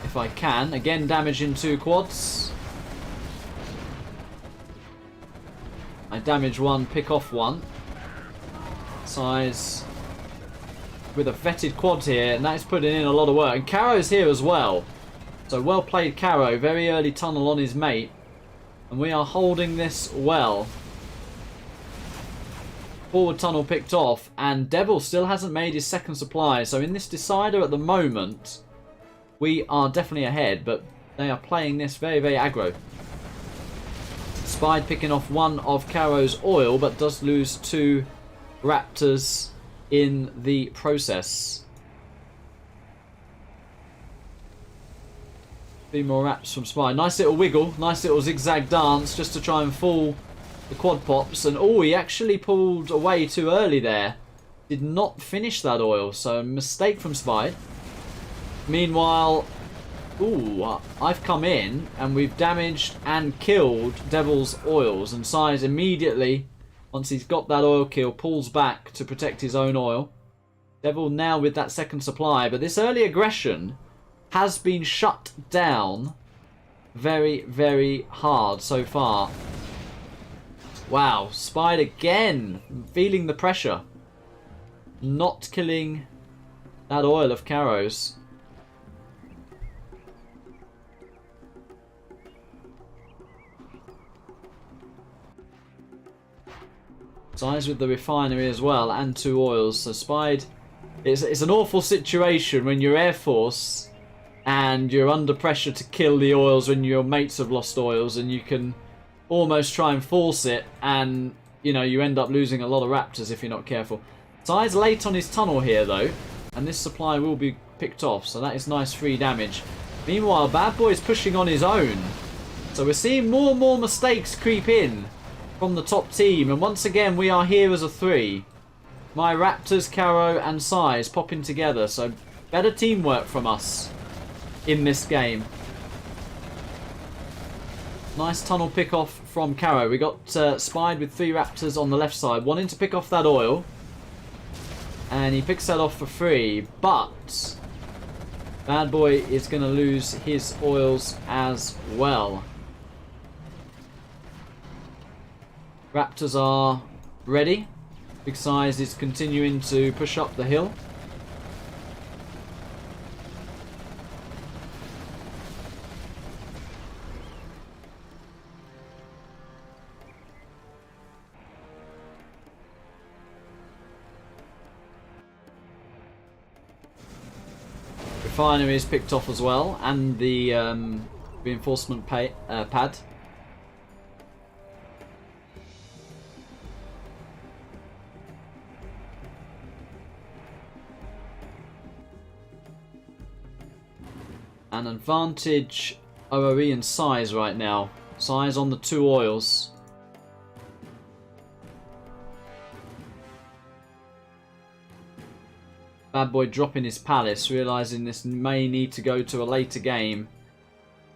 if I can. Again, damaging two quads. I damage one, pick off one. Size with a vetted quad here, and that is putting in a lot of work. And Karro's here as well. So well played, Karro. Very early tunnel on his mate. And we are holding this well. Forward tunnel picked off, and Devil still hasn't made his second supply. So in this decider at the moment, we are definitely ahead, but they are playing this very aggro. Spide picking off one of Karro's oil, but does lose two Raptors in the process. 3 more Raps from Spide. Nice little wiggle, nice little zigzag dance just to try and fool the quad pops. And oh, he actually pulled away too early there. Did not finish that oil, so a mistake from Spide. Meanwhile, ooh, I've come in and we've damaged and killed Devil's oils, and Size immediately, once he's got that oil kill, pulls back to protect his own oil. Devil now with that second supply, but this early aggression has been shut down very hard so far. Wow, Spide again, feeling the pressure. Not killing that oil of Karro's. SiZe with the refinery as well, and 2 oils. So Spide, it's an awful situation when you're Air Force and you're under pressure to kill the oils when your mates have lost oils, and you can almost try and force it, and you know you end up losing a lot of Raptors if you're not careful. SiZe late on his tunnel here though, and this supply will be picked off, so that is nice free damage. Meanwhile, Bad Boy is pushing on his own, so we're seeing more and more mistakes creep in from the top team, and once again we are here as a 3. My Raptors, Karro and SiZe popping together, so better teamwork from us in this game. Nice tunnel pick off from Karro. We got Spide with 3 Raptors on the left side, wanting to pick off that oil, and he picks that off for free, but Bad Boy is going to lose his oils as well. Raptors are ready. Big SiZe is continuing to push up the hill. Refinery is picked off as well, and the reinforcement pad. An advantage OoE and SiZe right now. SiZe on the 2 oils. Bad Boy dropping his palace, realising this may need to go to a later game.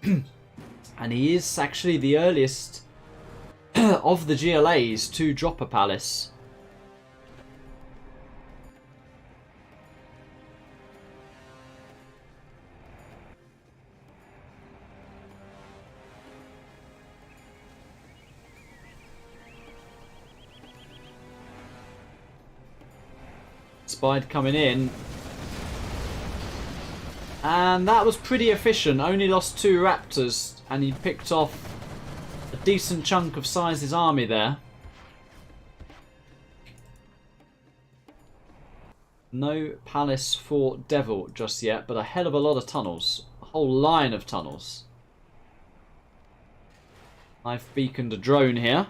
And he is actually the earliest of the GLAs to drop a palace. Spide coming in, and that was pretty efficient. Only lost 2 Raptors, and he picked off a decent chunk of SiZe's army there. No palace for Devil just yet, but a hell of a lot of tunnels, a whole line of tunnels. I've beaconed a drone here,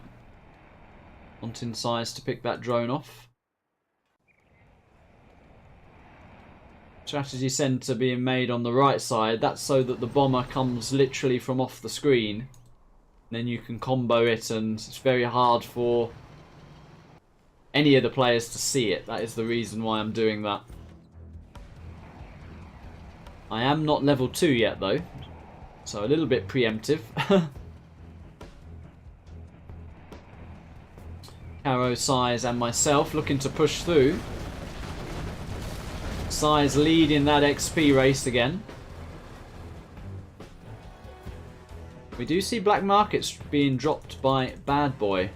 wanting SiZe to pick that drone off. Strategy center being made on the right side. That's so that the bomber comes literally from off the screen. Then you can combo it, and it's very hard for any of the players to see it. That is the reason why I'm doing that. I am not level 2 yet though, so a little bit preemptive. Karro, SiZe and myself looking to push through. SiZe leading that XP race again. We do see black markets being dropped by Bad Boy.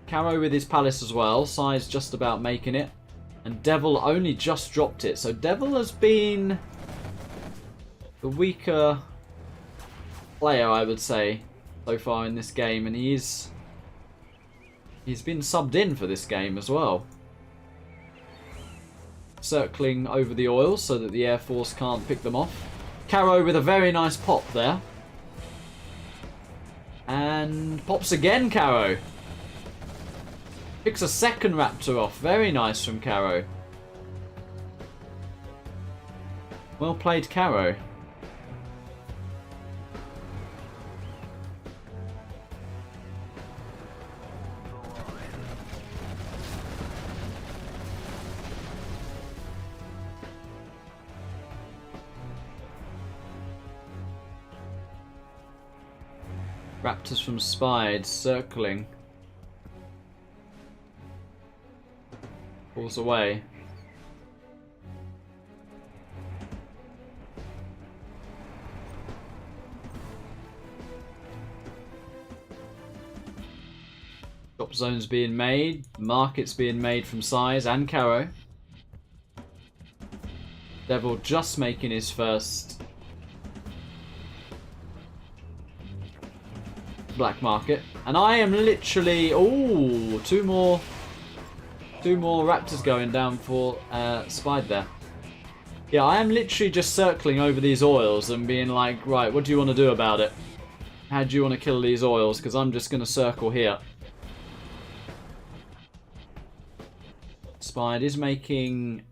Karro with his palace as well. SiZe just about making it. And Devil only just dropped it. So Devil has been the weaker player, I would say, so far in this game. And he's been subbed in for this game as well. Circling over the oils so that the Air Force can't pick them off. Karro with a very nice pop there. And pops again, Karro. Picks a second Raptor off. Very nice from Karro. Well played, Karro. Raptors from Spide circling. Pulls away. Drop zones being made. Markets being made from SiZe and Karro. Devil just making his first black market. And I am literally... Ooh, two more raptors going down for Spide there. Yeah, I am literally just circling over these oils and being like, right, what do you want to do about it? How do you want to kill these oils? Because I'm just going to circle here. Spide is making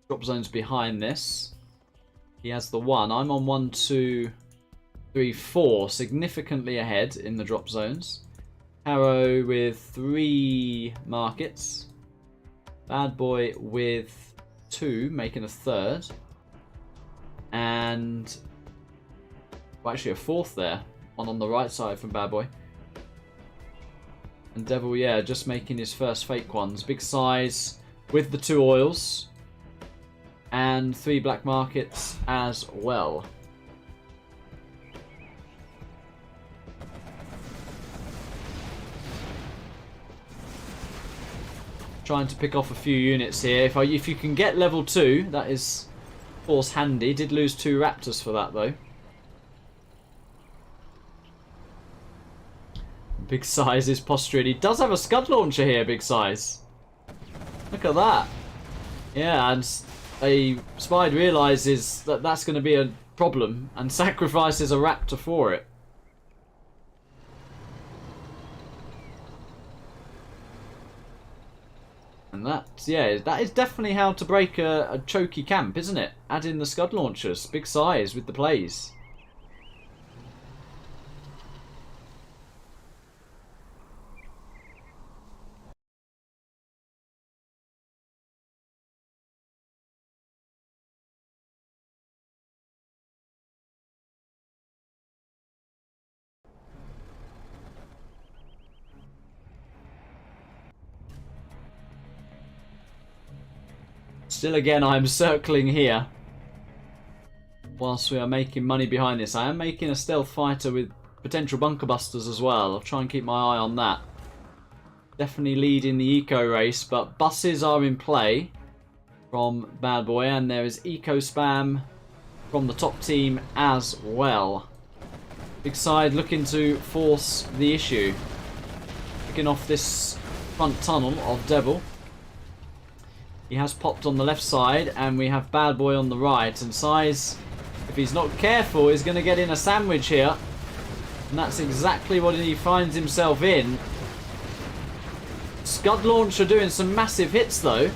drop zones behind this. He has the 1. I'm on 1, 2, 3, 4. Significantly ahead in the drop zones. Karro with 3 markets. Bad Boy with 2, making a 3rd. And... well, actually a 4th there. One on the right side from Bad Boy. And Devil, yeah, just making his first fake ones. Big size with the 2 oils. And 3 black markets as well. Trying to pick off a few units here. If you can get level 2, that is, of course, handy. Did lose 2 raptors for that, though. Big size is posturing. He does have a scud launcher here, big size. Look at that. Yeah, and Spide realises that that's going to be a problem and sacrifices a raptor for it. And that's, yeah, that is definitely how to break a choky camp, isn't it? Add in the scud launchers. Big size with the plays. Still again, I'm circling here. Whilst we are making money behind this. I am making a stealth fighter with potential bunker busters as well. I'll try and keep my eye on that. Definitely leading the eco race, but buses are in play from Bad Boy, and there is eco spam from the top team as well. Big side looking to force the issue. Picking off this front tunnel of Devil. He has popped on the left side, and we have Bad Boy on the right. And SiZe, if he's not careful, is going to get in a sandwich here. And that's exactly what he finds himself in. Scud Launcher doing some massive hits, though.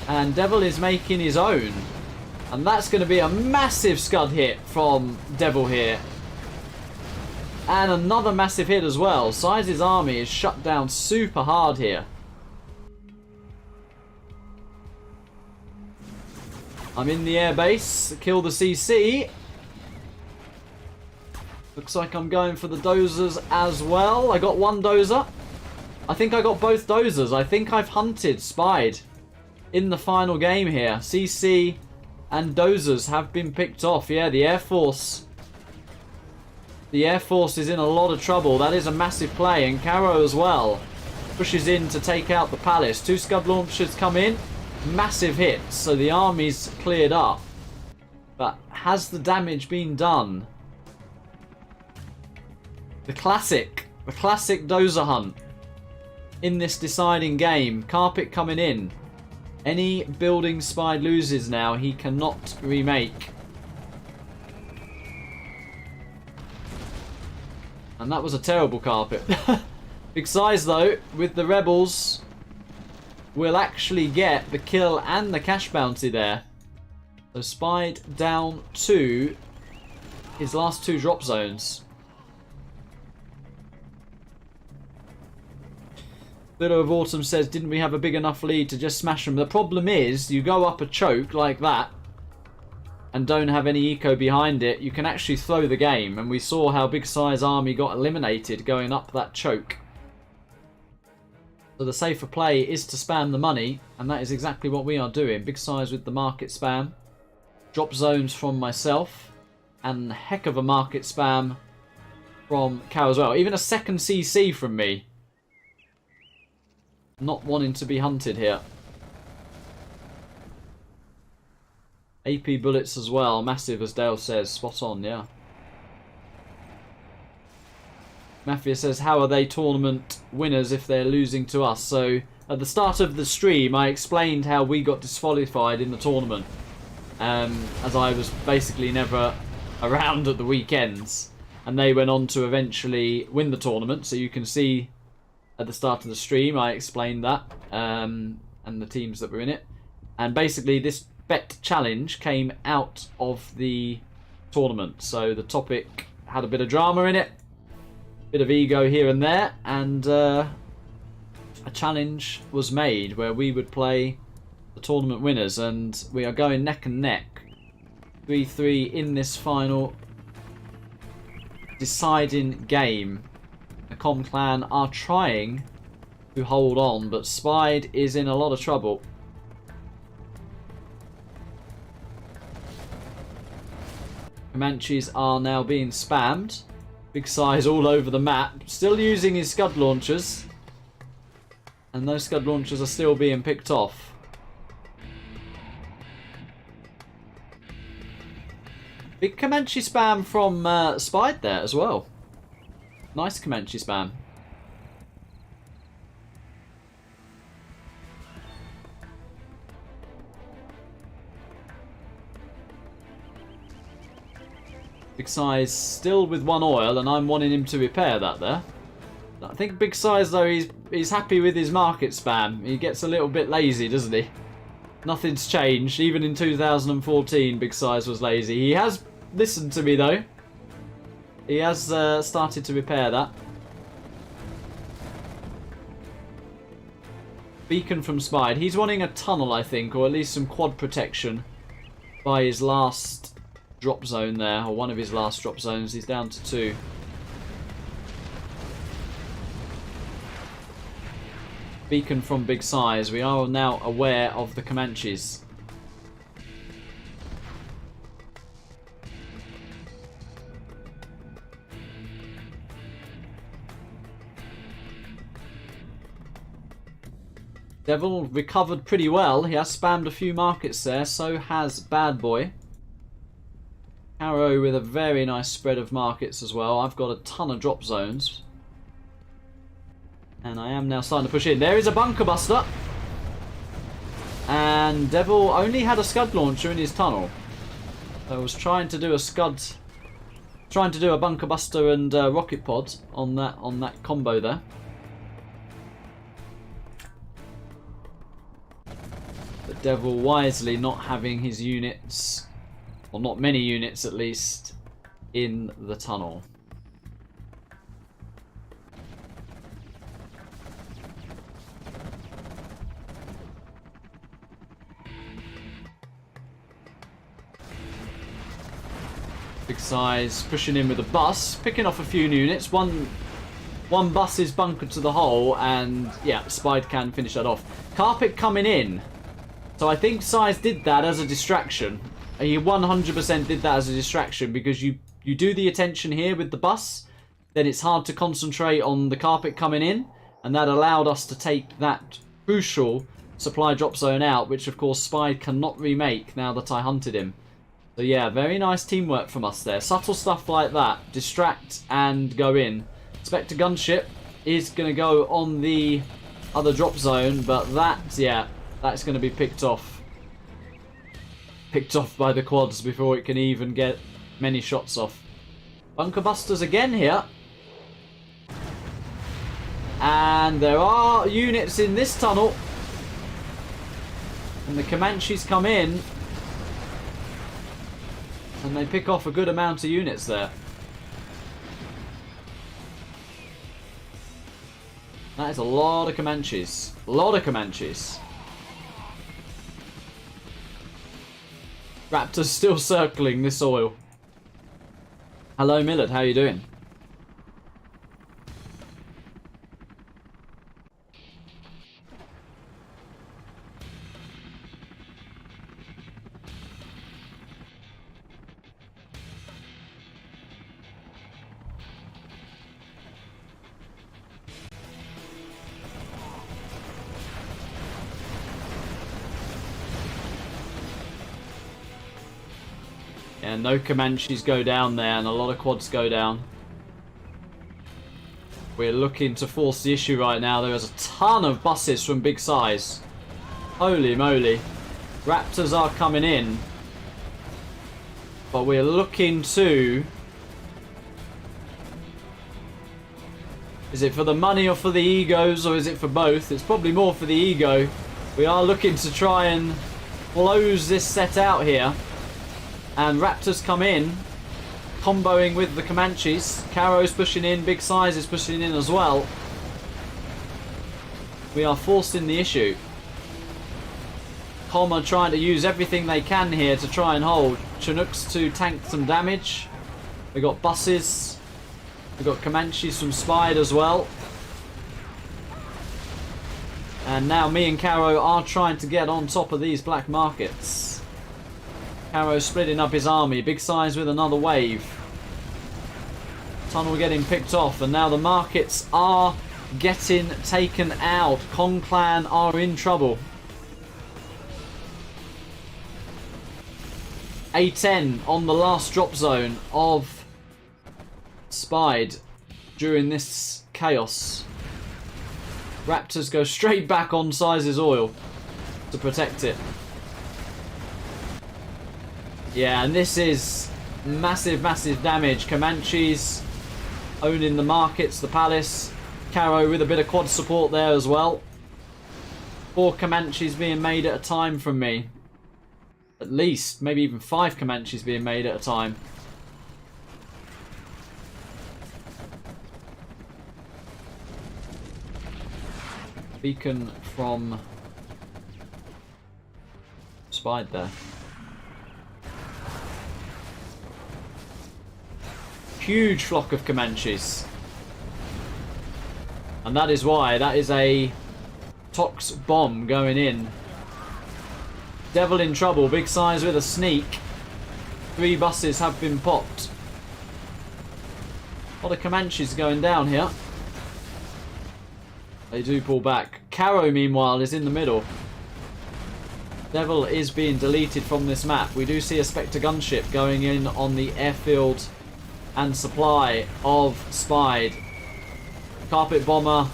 And Devil is making his own. And that's going to be a massive Scud hit from Devil here. And another massive hit as well. SiZe's army is shut down super hard here. I'm in the airbase. Kill the CC. Looks like I'm going for the dozers as well. I got 1 dozer. I think I got both dozers. I think I've hunted Spide in the final game here. CC and dozers have been picked off. Yeah, the Air Force. The Air Force is in a lot of trouble. That is a massive play. And Karro as well pushes in to take out the palace. 2 scud launchers come in. Massive hits, so the army's cleared up. But has the damage been done? The classic dozer hunt in this deciding game. Carpet coming in. Any building Spide loses now, he cannot remake. And that was a terrible carpet. Big size though, with the rebels. We'll actually get the kill and the cash bounty there. So Spide down to his last 2 drop zones. Widow of Autumn says, didn't we have a big enough lead to just smash them? The problem is, you go up a choke like that and don't have any eco behind it, you can actually throw the game. And we saw how Big Size Army got eliminated going up that choke. So the safer play is to spam the money, and that is exactly what we are doing. Big size with the market spam. Drop zones from myself, and a heck of a market spam from Karro as well. Even a second CC from me not wanting to be hunted here. AP bullets as well, massive as Dale says, spot on, yeah. Mafia says, how are they tournament winners if they're losing to us? So, at the start of the stream, I explained how we got disqualified in the tournament. As I was basically never around at the weekends. And they went on to eventually win the tournament. So you can see at the start of the stream, I explained that. And the teams that were in it. And basically, this bet challenge came out of the tournament. So the topic had a bit of drama in it. Bit of ego here and there, and a challenge was made where we would play the tournament winners, and we are going neck and neck 3-3 in this final deciding game. The Com Clan are trying to hold on, but Spide is in a lot of trouble. Comanches are now being spammed. Big size all over the map. Still using his scud launchers. And those scud launchers are still being picked off. Big Comanche spam from Spide there as well. Nice Comanche spam. Big Size still with one oil, and I'm wanting him to repair that there. I think Big Size, though, he's happy with his market spam. He gets a little bit lazy, doesn't he? Nothing's changed. Even in 2014, Big Size was lazy. He has listened to me, though. He has started to repair that. Beacon from Spide. He's wanting a tunnel, I think, or at least some quad protection by his last drop zone there, or one of his last drop zones. He's down to 2. Beacon from Big Size. We are now aware of the Comanches. Devil recovered pretty well. He has spammed a few markets there, so has Bad Boy. Karro with a very nice spread of markets as well. I've got a ton of drop zones. And I am now starting to push in. There is a bunker buster. And Devil only had a scud launcher in his tunnel. I was trying to do a scud... Trying to do a bunker buster and rocket pod on that combo there. But Devil wisely not having his units... Well, not many units, at least, in the tunnel. Big Size pushing in with a bus, picking off a few units. One bus is bunkered to the hole, and yeah, Spide can finish that off. Carpet coming in. So I think Size did that as a distraction. He 100% did that as a distraction, because you do the attention here with the bus, then it's hard to concentrate on the carpet coming in, and that allowed us to take that crucial supply drop zone out, which of course Spide cannot remake now that I hunted him. So yeah, very nice teamwork from us there. Subtle stuff like that. Distract and go in. Spectre gunship is going to go on the other drop zone, but that's going to be picked off. Picked off by the quads before it can even get many shots off. Bunker busters again here. And there are units in this tunnel. And the Comanches come in. And they pick off a good amount of units there. That is a lot of Comanches. A lot of Comanches. Raptor's still circling this oil. Hello Millard, how you doing? Yeah, no Comanches go down there, and a lot of quads go down. We're looking to force the issue right now. There is a ton of buses from Big Size. Holy moly. Raptors are coming in. But we're looking to... Is it for the money or for the egos, or is it for both? It's probably more for the ego. We are looking to try and close this set out here. And Raptors come in, comboing with the Comanches. Karro's pushing in, Big Size is pushing in as well. We are forcing the issue. Com are trying to use everything they can here to try and hold. Chinooks to tank some damage. We got buses. We got Comanches from Spide as well. And now me and Karro are trying to get on top of these black markets. Karro splitting up his army. Big Size with another wave. Tunnel getting picked off. And now the markets are getting taken out. Kong Clan are in trouble. A10 on the last drop zone of Spide during this chaos. Raptors go straight back on SiZe's oil to protect it. Yeah, and this is massive, massive damage. Comanches owning the markets, the palace. Karro with a bit of quad support there as well. 4 Comanches being made at a time from me. At least, maybe even 5 Comanches being made at a time. Beacon from Spide there. Huge flock of Comanches. And that is why. That is a Tox bomb going in. Devil in trouble. Big Size with a sneak. 3 buses have been popped. A lot of Comanches going down here. They do pull back. Karro, meanwhile, is in the middle. Devil is being deleted from this map. We do see a Spectre gunship going in on the airfield and supply of Spide. Carpet bomber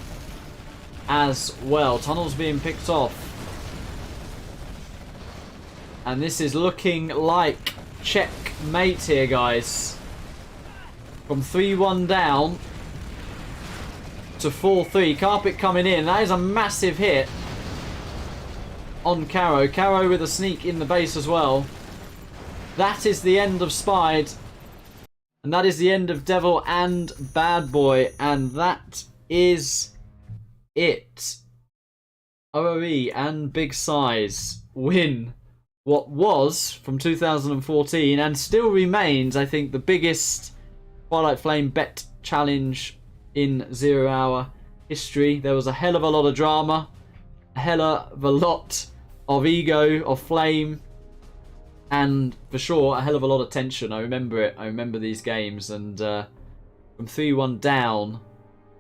as well. Tunnels being picked off. And this is looking like checkmate here, guys. From 3-1 down to 4-3. Carpet coming in. That is a massive hit on Karro. Karro with a sneak in the base as well. That is the end of Spide. And that is the end of Devil and Bad Boy. And that is it. OoE and Big Size win what was from 2014 and still remains, I think, the biggest Twilight Flame bet challenge in 0 Hour history. There was a hell of a lot of drama, a hell of a lot of ego, of flame, and for sure a hell of a lot of tension. I remember it. I remember these games. And from 3-1 down,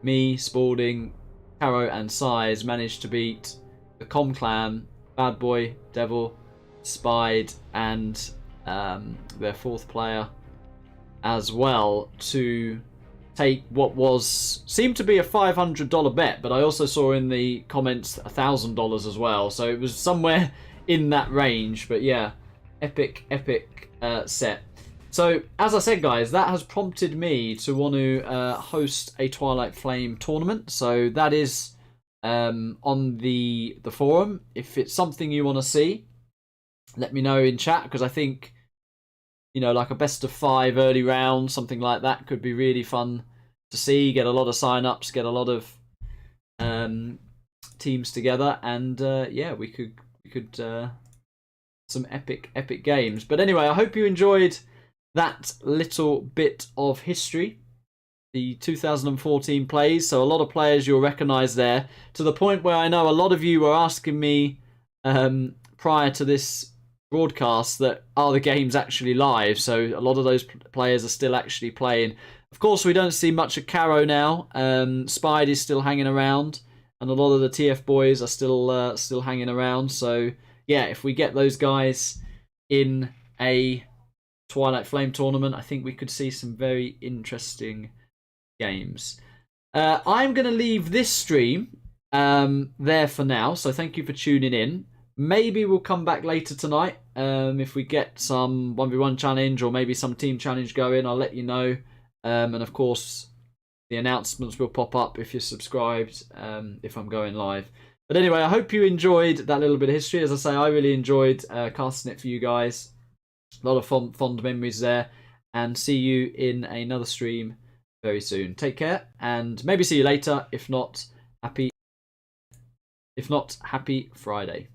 me, Spalding, Karro and SiZe managed to beat the Com Clan, Bad Boy, Devil, Spide, and their 4th player as well, to take what seemed to be a $500 bet, but I also saw in the comments $1,000 as well, so it was somewhere in that range. But yeah, epic set. So as I said, guys, that has prompted me to want to host a Twilight Flame tournament. So that is on the forum. If it's something you want to see, let me know in chat, because I think, you know, like a best of 5 early round, something like that could be really fun to see. Get a lot of sign-ups, get a lot of teams together, and yeah, we could some epic games. But anyway, I hope you enjoyed that little bit of history, the 2014 plays. So a lot of players you'll recognise there, to the point where I know a lot of you were asking me prior to this broadcast that are the games actually live. So a lot of those players are still actually playing. Of course, we don't see much of Karro now. Spide is still hanging around, and a lot of the TF boys are still hanging around. So yeah, if we get those guys in a Twilight Flame tournament. I think we could see some very interesting games. I'm going to leave this stream there for now. So thank you for tuning in. Maybe we'll come back later tonight if we get some 1v1 challenge or maybe some team challenge going. I'll let you know. And of course, the announcements will pop up if you're subscribed if I'm going live. But anyway, I hope you enjoyed that little bit of history. As I say, I really enjoyed casting it for you guys. A lot of fond memories there. And see you in another stream very soon. Take care and maybe see you later. If not, happy Friday.